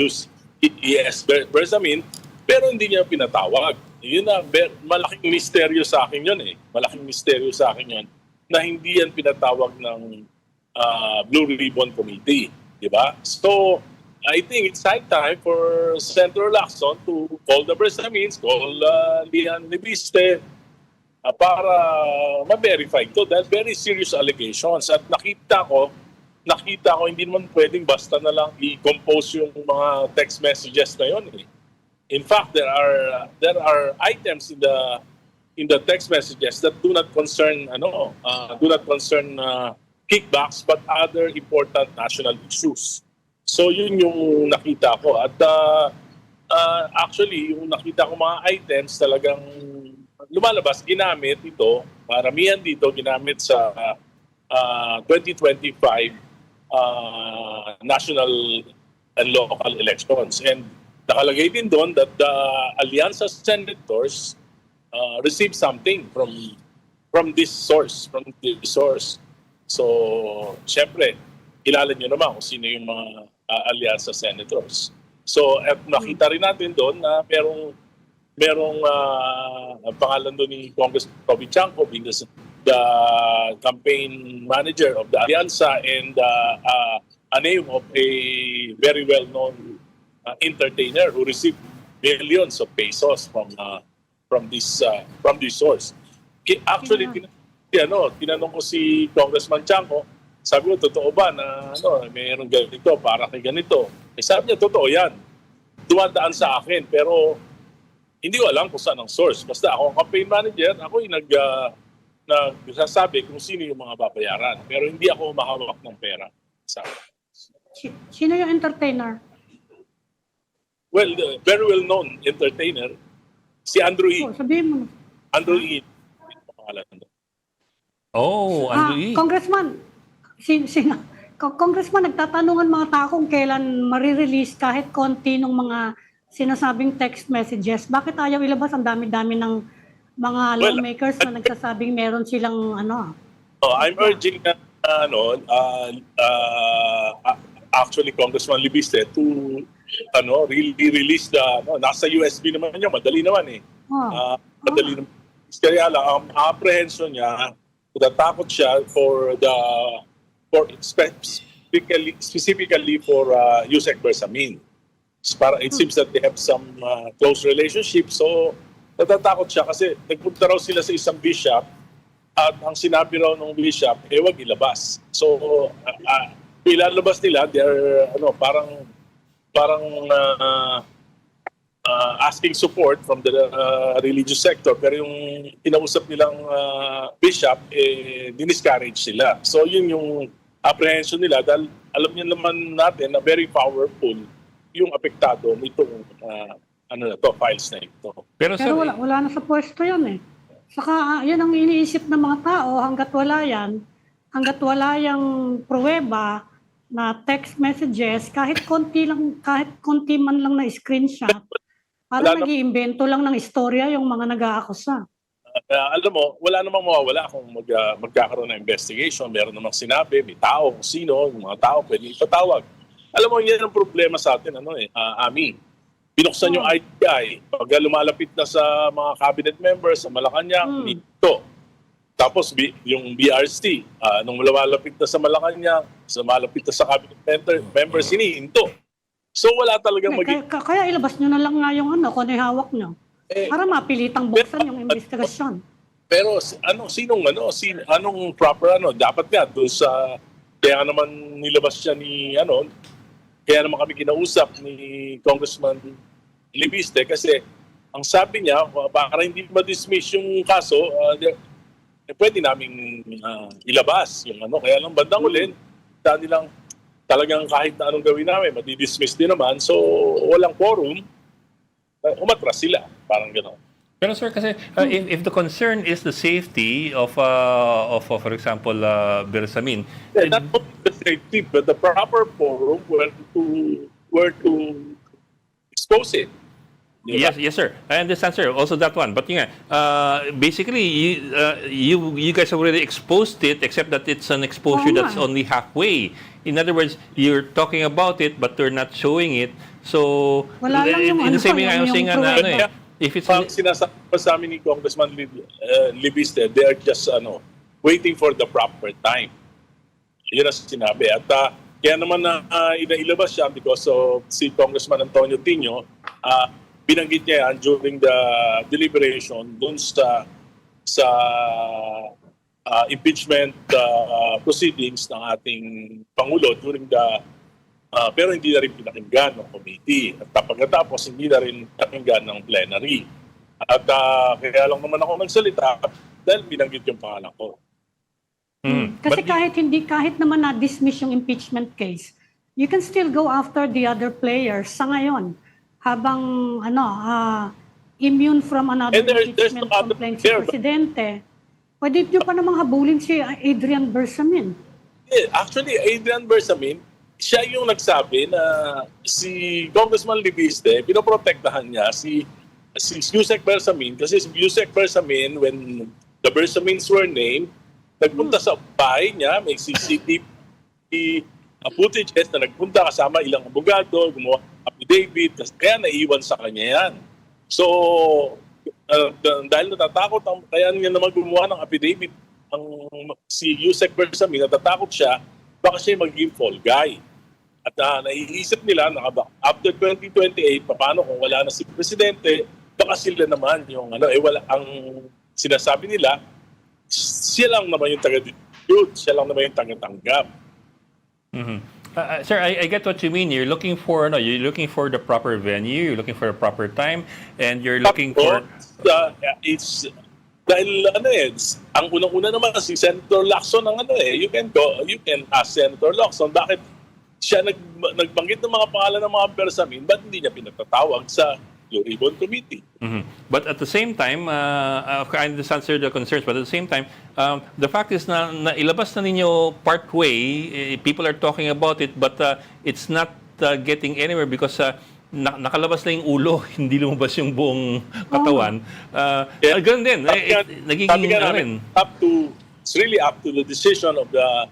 Bersamin, pero hindi niya pinatawag. Yun na, malaking misteryo sa akin yun eh. Malaking misteryo sa akin yun na hindi yan pinatawag ng Blue Ribbon Committee. Diba? So, I think it's high time for Senator Lacson to call the Bersamins, call Lian Lebiste, para ma-verify ito. Dahil very serious allegations. At nakita ko hindi naman pwedeng basta na lang i-compose yung mga text messages na yun eh. In fact, there are items in the text messages that do not concern kickbacks but other important national issues. So yun yung nakita ko at actually yung nakita ko mga items talagang lumalabas, ginamit ito, maramihan dito ginamit sa 2025 national and local elections. And nakalagay din doon that the Allianza senators received something from this source. So, syempre, kilala nyo naman kung sino yung mga Allianza senators. So, at nakita rin natin doon na merong ang pangalan doon ni Congressman Toby Chanco being the campaign manager of the Allianza and a name of a very well-known entertainer who received millions of pesos from this source. Actually, tinanong ko si Congressman Chanco, sabi ko, totoo ba na mayroong ganito para kay ganito? Eh, sabi niya, totoo yan. Dumadaan sa akin, pero hindi ko alam kung saan ang source. Basta ako ang campaign manager, ako yung nagsasabi kung sino yung mga babayaran. Pero hindi ako makahawak ng pera. Sino yung entertainer? Well, the very well-known entertainer, si Andrew E. Sabihin mo na. Andrew E. Andrew E. Congressman, Congressman, nagtatanungan mga tao kung kailan marirelease kahit konti ng mga sinasabing text messages. Bakit ayaw ilabas? Ang dami-dami ng mga lawmakers na nagsasabing meron silang I'm urging na actually Congressman Lebiste to really release the nasa USB naman niya, madali naman eh. Madali naman. Kaya lang ang apprehension niya, natatakot siya specifically for Yusek Bersamin. It seems that they have some close relationship, so natatakot siya kasi nagpunta raw sila sa isang bishop at ang sinabi raw ng bishop, wag ilabas. So ilalabas nila, they're parang asking support from the religious sector, pero yung kinausap nilang bishop, diniscourage sila. So yun yung apprehension nila dahil alam niyo naman natin na very powerful yung apektado nitong files na ito. Pero wala na sa pwesto yan eh. Saka yan ang iniisip ng mga tao hanggat wala yan, hanggat wala yung pruweba na text messages, kahit konti man lang na screenshot, Wala parang nag-iimbento lang ng istorya yung mga nag-aakusa. Alam mo, wala namang mawawala kung magkakaroon ng investigation. Meron namang sinabi, may tao, kung sino, yung mga tao, pwede ipatawag. Alam mo, yan ang problema sa atin, Ami. Binuksan yung ITI. Pag lumalapit na sa mga cabinet members, sa Malacanang, ito. Tapos yung BRC, nung lumalapit na sa Malacanang, malapit na sa cabinet members, hinihinto. So wala talagang Kaya ilabas nyo na lang nga yung kung ano yung hawak nyo. Para mapilitang buksan yung investigasyon. Pero anong proper dapat nga doon sa kaya naman nilabas siya kaya naman kami kinausap ni Congressman Libiste kasi ang sabi niya para hindi ma-dismiss yung kaso pwede naming ilabas yung kaya lang bandang ulin nilang talagang kahit na anong gawin namin madi-dismiss din naman so walang quorum umatras sila parang gano'n. Pero sir, kasi if the concern is the safety of for example, Bersamin, Not only the safety, but the proper forum where to expose it. yes, sir. I understand, sir. Also that one. But basically, you guys have already exposed it, except that it's an exposure that's only halfway. In other words, you're talking about it, but you're not showing it. So, Wala lang yung in the same way, I was saying, if it's Pang sinasabi pa sa amin ni Congressman Libiste, they are just waiting for the proper time. Yun ang sinabi. At kaya naman na inailabas siya because of si Congressman Antonio Tino, binanggit niya yan during the deliberation dun sa impeachment proceedings ng ating Pangulo during pero hindi na rin pinakinggan ng committee. At pagkatapos, hindi na rin pinakinggan ng plenary. At kaya lang naman ako nagsalita dahil binanggit yung pangalan ko. Kasi kahit naman na-dismiss yung impeachment case, you can still go after the other players sa ngayon. Habang immune from another there's impeachment no other complaint si player. Presidente, pwede nyo pa namang habulin si Adrian Bersamin. Actually, Adrian Bersamin, siya yung nagsabi na si Congressman Libiste, pinoprotektahan niya si Yusek Bersamin kasi si Yusek Bersamin, when the Bersamins were named, nagpunta sa bahay niya, may CCTV footage na nagpunta kasama ilang abogado, gumawa affidavit, kaya naiwan sa kanya yan. So, dahil natatakot, kaya niya naman gumawa ng affidavit, si Yusek Bersamin, natatakot siya, baka siya maging fall guy. At naiisip nila na after 2028, paano kung wala na si Presidente, baka sila naman yung wala ang sinasabi nila, siya lang naman yung taga-dispute, siya lang naman yung taga-tanggap. Sir, I get what you mean. You're looking for the proper venue, you're looking for the proper time, and you're looking for It's dahil ang unang-una naman si Senator Lacson ang you can ask Senator Lacson bakit siya nagbanggit ng mga pangalan ng mga Bersamin, ba't hindi niya pinatatawag sa Blue Ribbon Committee? But at the same time, I understand, sir, the concerns, but at the same time, the fact is na ilabas na ninyo partway, people are talking about it, but it's not getting anywhere because nakalabas na yung ulo, hindi lumabas yung buong katawan. Ganun din. Nagiging rin. It's really up to the decision of the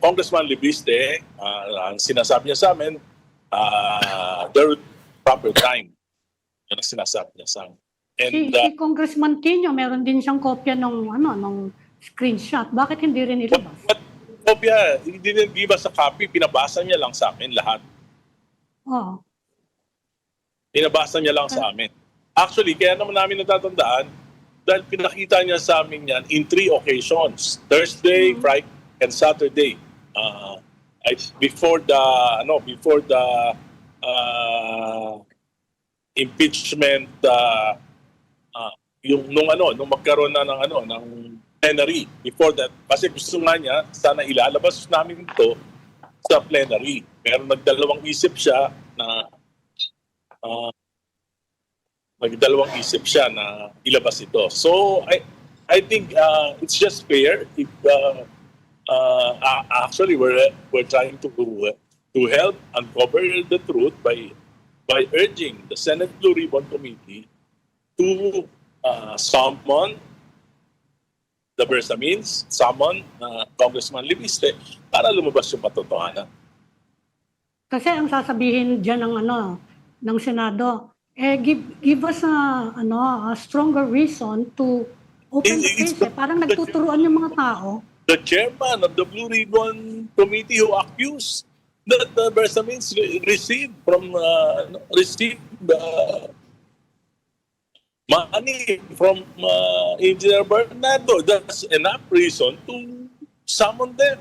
Congressman Libiste. Ang sinasabi niya sa amin, there would be proper time. Yan ang sinasabi niya sa amin. And, Si Congressman Tino, meron din siyang kopya nung screenshot. Bakit hindi rin ilabas? kopya, hindi ba sa copy, pinabasa niya lang sa amin lahat. Oo. Pinabasa niya lang sa amin. Actually, kaya naman namin natatandaan, dahil pinakita niya sa amin yan in 3 occasions. Thursday, Friday, and Saturday. Before the impeachment nung magkaroon na ng plenary. Before that, kasi gusto nga niya sana ilalabas namin ito sa plenary. Pero nagdalawang isip siya na nagdalawang isip siya na ilabas ito. So I think it's just fair if actually we're trying to help uncover the truth by urging the Senate Blue Ribbon Committee to summon the Bersamins, summon Congressman Libiste para lumabas yung katotohanan. Kasi ang sasabihin diyan ng Senado, give us a stronger reason to open the case. Parang nagtuturuan yung mga tao. The chairman of the Blue Ribbon Committee who accused that the Bersamins received money from Engineer Bernardo. That's enough reason to summon them.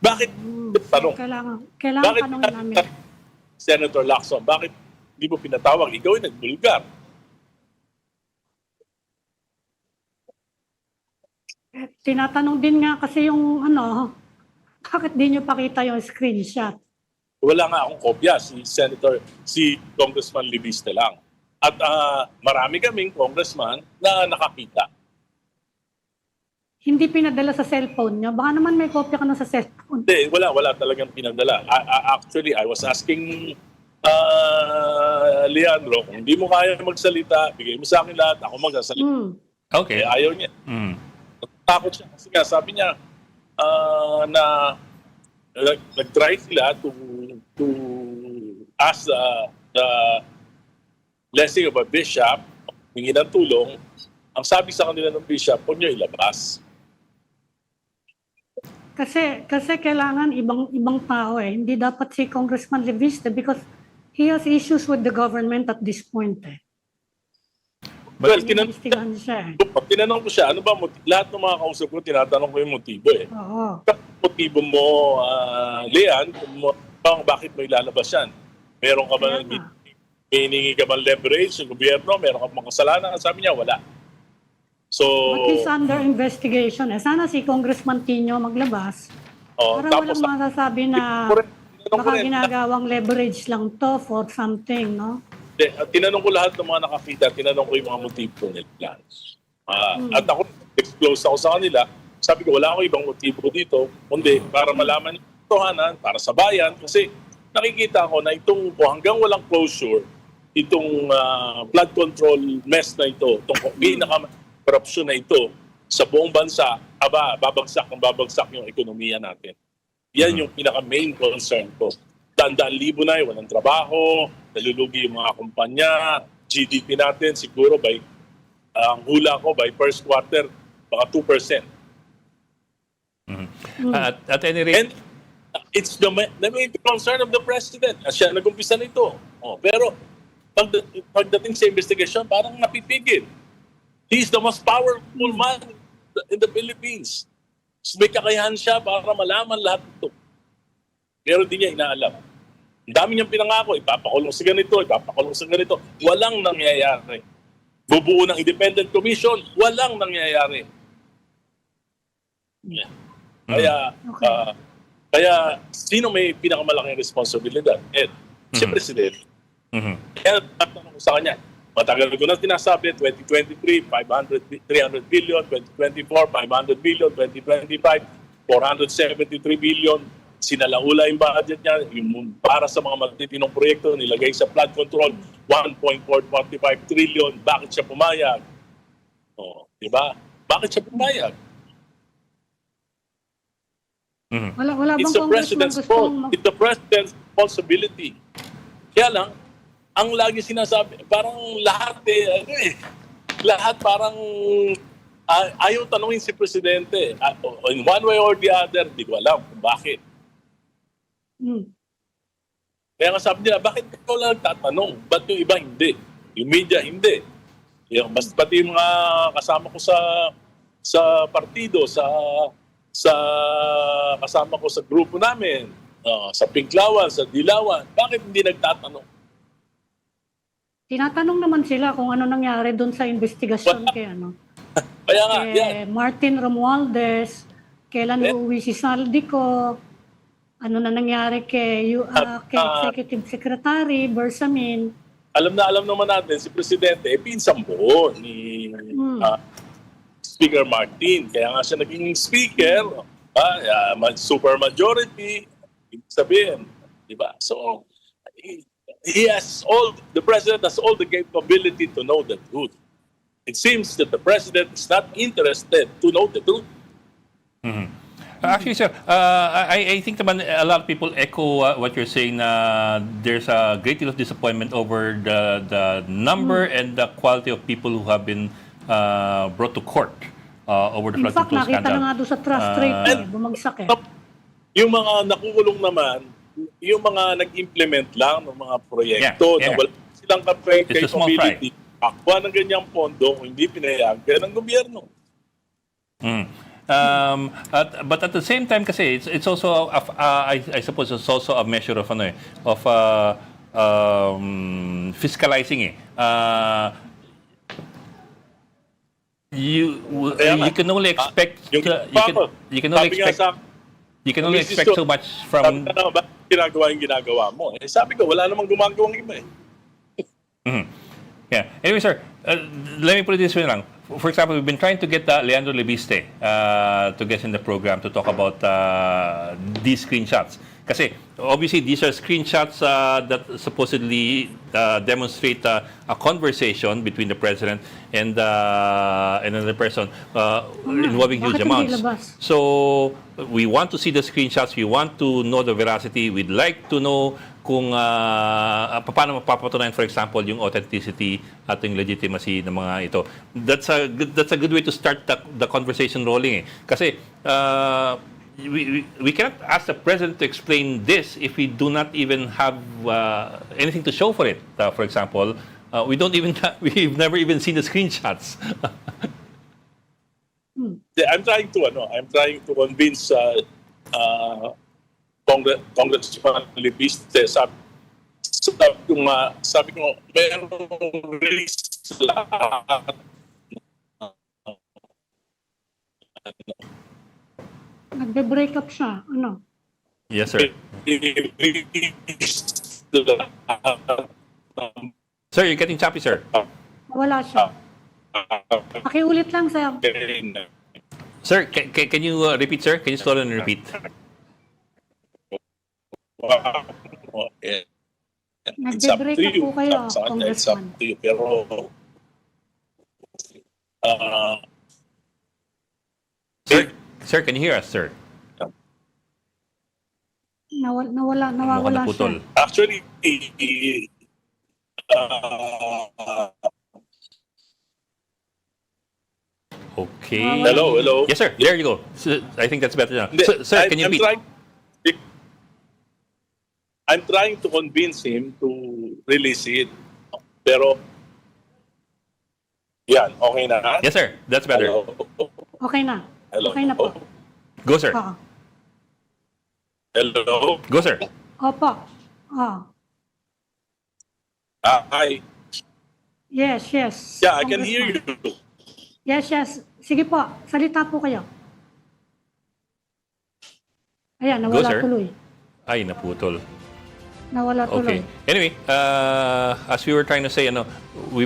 Bakit? Tanong. Kailangan Bakit tanongin namin. Senator Lacson, bakit di mo pinatawag? Ikaw ay nagbulgar. Tinatanong din nga kasi yung bakit di nyo pakita yung screenshot? Wala nga akong kopya, si Congressman Libiste lang. At marami kaming congressman na nakakita. Hindi pinadala sa cellphone nyo? Baka naman may kopya ka na sa cellphone. Hindi, wala talagang pinadala. Actually, I was asking Leandro, kung hindi mo kaya magsalita, bigay mo sa akin lahat, ako magsasalita. Okay. Ayaw niya. Takot siya kasi nga sabi niya na nag-try sila to ask the blessing of a bishop, hingi ng tulong. Ang sabi sa kanila ng bishop, huwag niyo ilabas. Kasi kailangan ibang tao Hindi dapat si Congressman Libiste because he has issues with the government at this point Well, Inimbestigahan siya tinanong ko siya, ano ba, lahat ng mga kausap ko, tinatanong ko yung motibo Oo. Motibo mo, Leanne, bakit mo ilalabas yan? Meron ka ba, hiningi ka bang leverage sa gobyerno? Meron ka bang kasalanan? Sabi niya, wala. So, But he's under investigation. Sana si Congressman Tino maglabas. Para walang masasabi na baka ginagawang leverage lang to for something, no? Tinanong ko lahat ng mga nakakita, tinanong ko yung mga motibo nila. At ako, explose ako sa kanila. Sabi ko, wala akong ibang motibo dito, kundi para malaman yung katotohanan, para sa bayan. Kasi nakikita ko na itong hanggang walang closure, itong flood control mess na ito, itong pinaka-corruption na ito sa buong bansa, babagsak yung ekonomiya natin. Yan yung pinaka-main concern ko. Daan-daan libo na walang trabaho, nalulugi yung mga kumpanya, GDP natin siguro ang hula ko by first quarter, baka 2%. At any rate, And it's the main concern of the president. Siya nag-umpisa nito. Pero pagdating sa investigation, parang napipigil. He's the most powerful man in the Philippines. May kakayahan siya para malaman lahat ito. Pero di niya inaalam. Ang dami niyang pinangako, ipapakulong sa ganito, ipapakulong sa ganito. Walang nangyayari. Bubuo ng independent commission, walang nangyayari. Kaya sino may pinakamalaking responsibilidad? Si President. Kaya tatanong ko sa kanya, matagal ko na tinasabi, 2023, 300 billion, 2024, 500 billion, 2025, 473 billion. Sinalaula yung budget niya, yung para sa mga magtitinong proyekto, nilagay sa flood control, 1.445 trillion. Bakit siya pumayag? Diba? Bakit siya pumayag? Wala It's bang the president's fault. It's the president's responsibility. Kaya lang, ang lagi sinasabi, parang lahat lahat parang ayaw tanungin si presidente. In one way or the other, di ko alam kung bakit. Kaya nga sabi nila, bakit ikaw lang nagtatanong? Ba't yung iba hindi? Yung media hindi. Pati yung mga kasama ko sa partido, sa kasama ko sa grupo namin, sa Pinklawan, sa Dilawan, bakit hindi nagtatanong? Tinatanong naman sila kung ano nangyari doon sa investigasyon kay Kaya nga, yan. Martin Romualdez, kailan uuwi si Saldico. ano na nangyari kay Executive Secretary Bersamin. Alam naman natin si Presidente, pinsang buo ni Speaker Martin. Kaya nga siya naging speaker, super majority, ibig sabihin, di ba? So, the President has all the capability to know the truth. It seems that the President is not interested to know the truth. Actually, sir, I think naman a lot of people echo what you're saying na there's a great deal of disappointment over the number and the quality of people who have been brought to court over the In flood fact, control nakita scandal. na nga doon sa trust rate, bumagsak eh. Yung mga nakukulong naman, yung mga nag-implement lang ng mga proyekto Yeah. na wala silang It's a small fry. capability, akwa ng ganyang pondo kung hindi pinayagan ng gobyerno. But at the same time, kasi it's also I suppose it's also a measure of fiscalizing. You can only expect Yung you can only sabi nga expect sa- you can only expect so much sabi from. ka na, bakit ginagawa yung ginagawa mo? Sabi ko, wala namang gumagawang iba eh. Yeah. Anyway, sir, let me put it this way lang. For example, we've been trying to get Leandro Lebiste to get in the program to talk about these screenshots. Kasi obviously these are screenshots that supposedly demonstrate a conversation between the president and another person involving huge Bakit hindi amounts. labas? So we want to see the screenshots. We want to know the veracity. We'd like to know kung paano mapapatunayan, for example, yung authenticity at yung legitimacy ng mga ito. That's a good way to start the conversation rolling. Kasi we cannot ask the president to explain this if we do not even have anything to show for it. For example, we've never even seen the screenshots. I'm trying to convince Congressman Lebiste. Sabi ko, merong release lahat. Nagbe-break up siya. Ano? Yes, sir. Sir, you're getting choppy, sir. Wala siya. Pakiulit lang, sir. Sir, can you repeat, sir? Can you slow down and repeat? It's up to Nagbe-break up you. po kayo, Sa kanya, it's up Congressman. to you. Pero, Sir, can you hear us, sir? Nawawala Mukhang siya. naputol. actually, Okay. hello. Yes, sir. There you go. I think that's better now. Hindi, Sir, can you repeat? I'm trying to convince him to release it. Pero, yan, okay na. Yes, sir. That's better. Hello. Okay na. Hello. Okay na po. Go, sir. Oo. Hello. Go, sir. Opo. Oh. Hi. Yes. Yeah, I can hear you. Yes. Sige po, salita po kayo. Ayan, nawala sir. tuloy. Ay, naputol. Nawala tuloy. Okay. Anyway, as we were trying to say, we're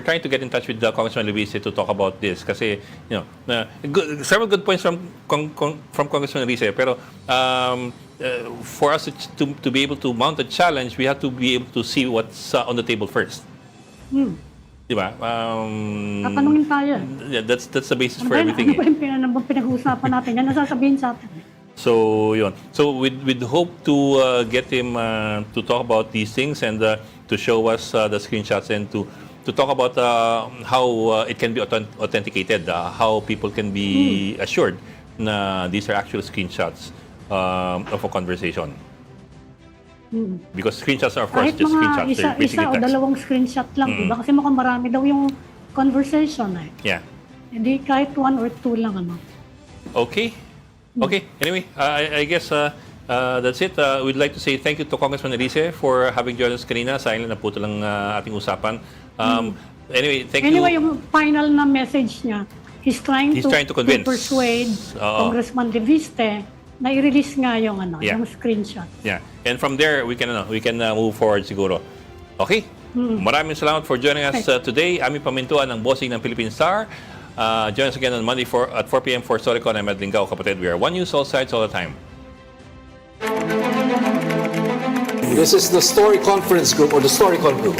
trying to get in touch with Congressman Lebiste to talk about this kasi, several good points from Congressman Lebiste. Pero for us to be able to mount a challenge, we have to be able to see what's on the table first. Di ba? Tatanungin tayo. Yeah, that's the basis for Ano everything. ba yung pinag-uusapan natin? Yan nasasabihin sa atin. So, yun. So, we'd hope to get him to talk about these things and to show us the screenshots and to talk about how it can be authenticated, how people can be assured na these are actual screenshots of a conversation. Because screenshots are, of course, Kahit just mga screenshots. They're isa basically o text. dalawang screenshot lang, diba? Kasi mukhang marami daw yung conversation eh. Yeah. Hindi kahit 1 or 2 lang ano. Okay. Anyway, I guess that's it. We'd like to say thank you to Congressman Elise for having joined us kanina. Sayang lang na po lang ating usapan. Anyway, thank you. Anyway, yung final na message niya, he's trying to convince. persuade Oo. Congressman Lebiste Na-release nga yung Yeah. yung screenshot. Yeah. And from there, we can move forward siguro. Okay? Maraming salamat for joining us today. Ami Pamintuan ng bossing ng Philippine Star. Join us again on Monday at 4 p.m. for Storycon. I'm Ed Lingao, kapatid. We are One News, all sides, all the time. This is the Story Conference Group or the Storycon Group.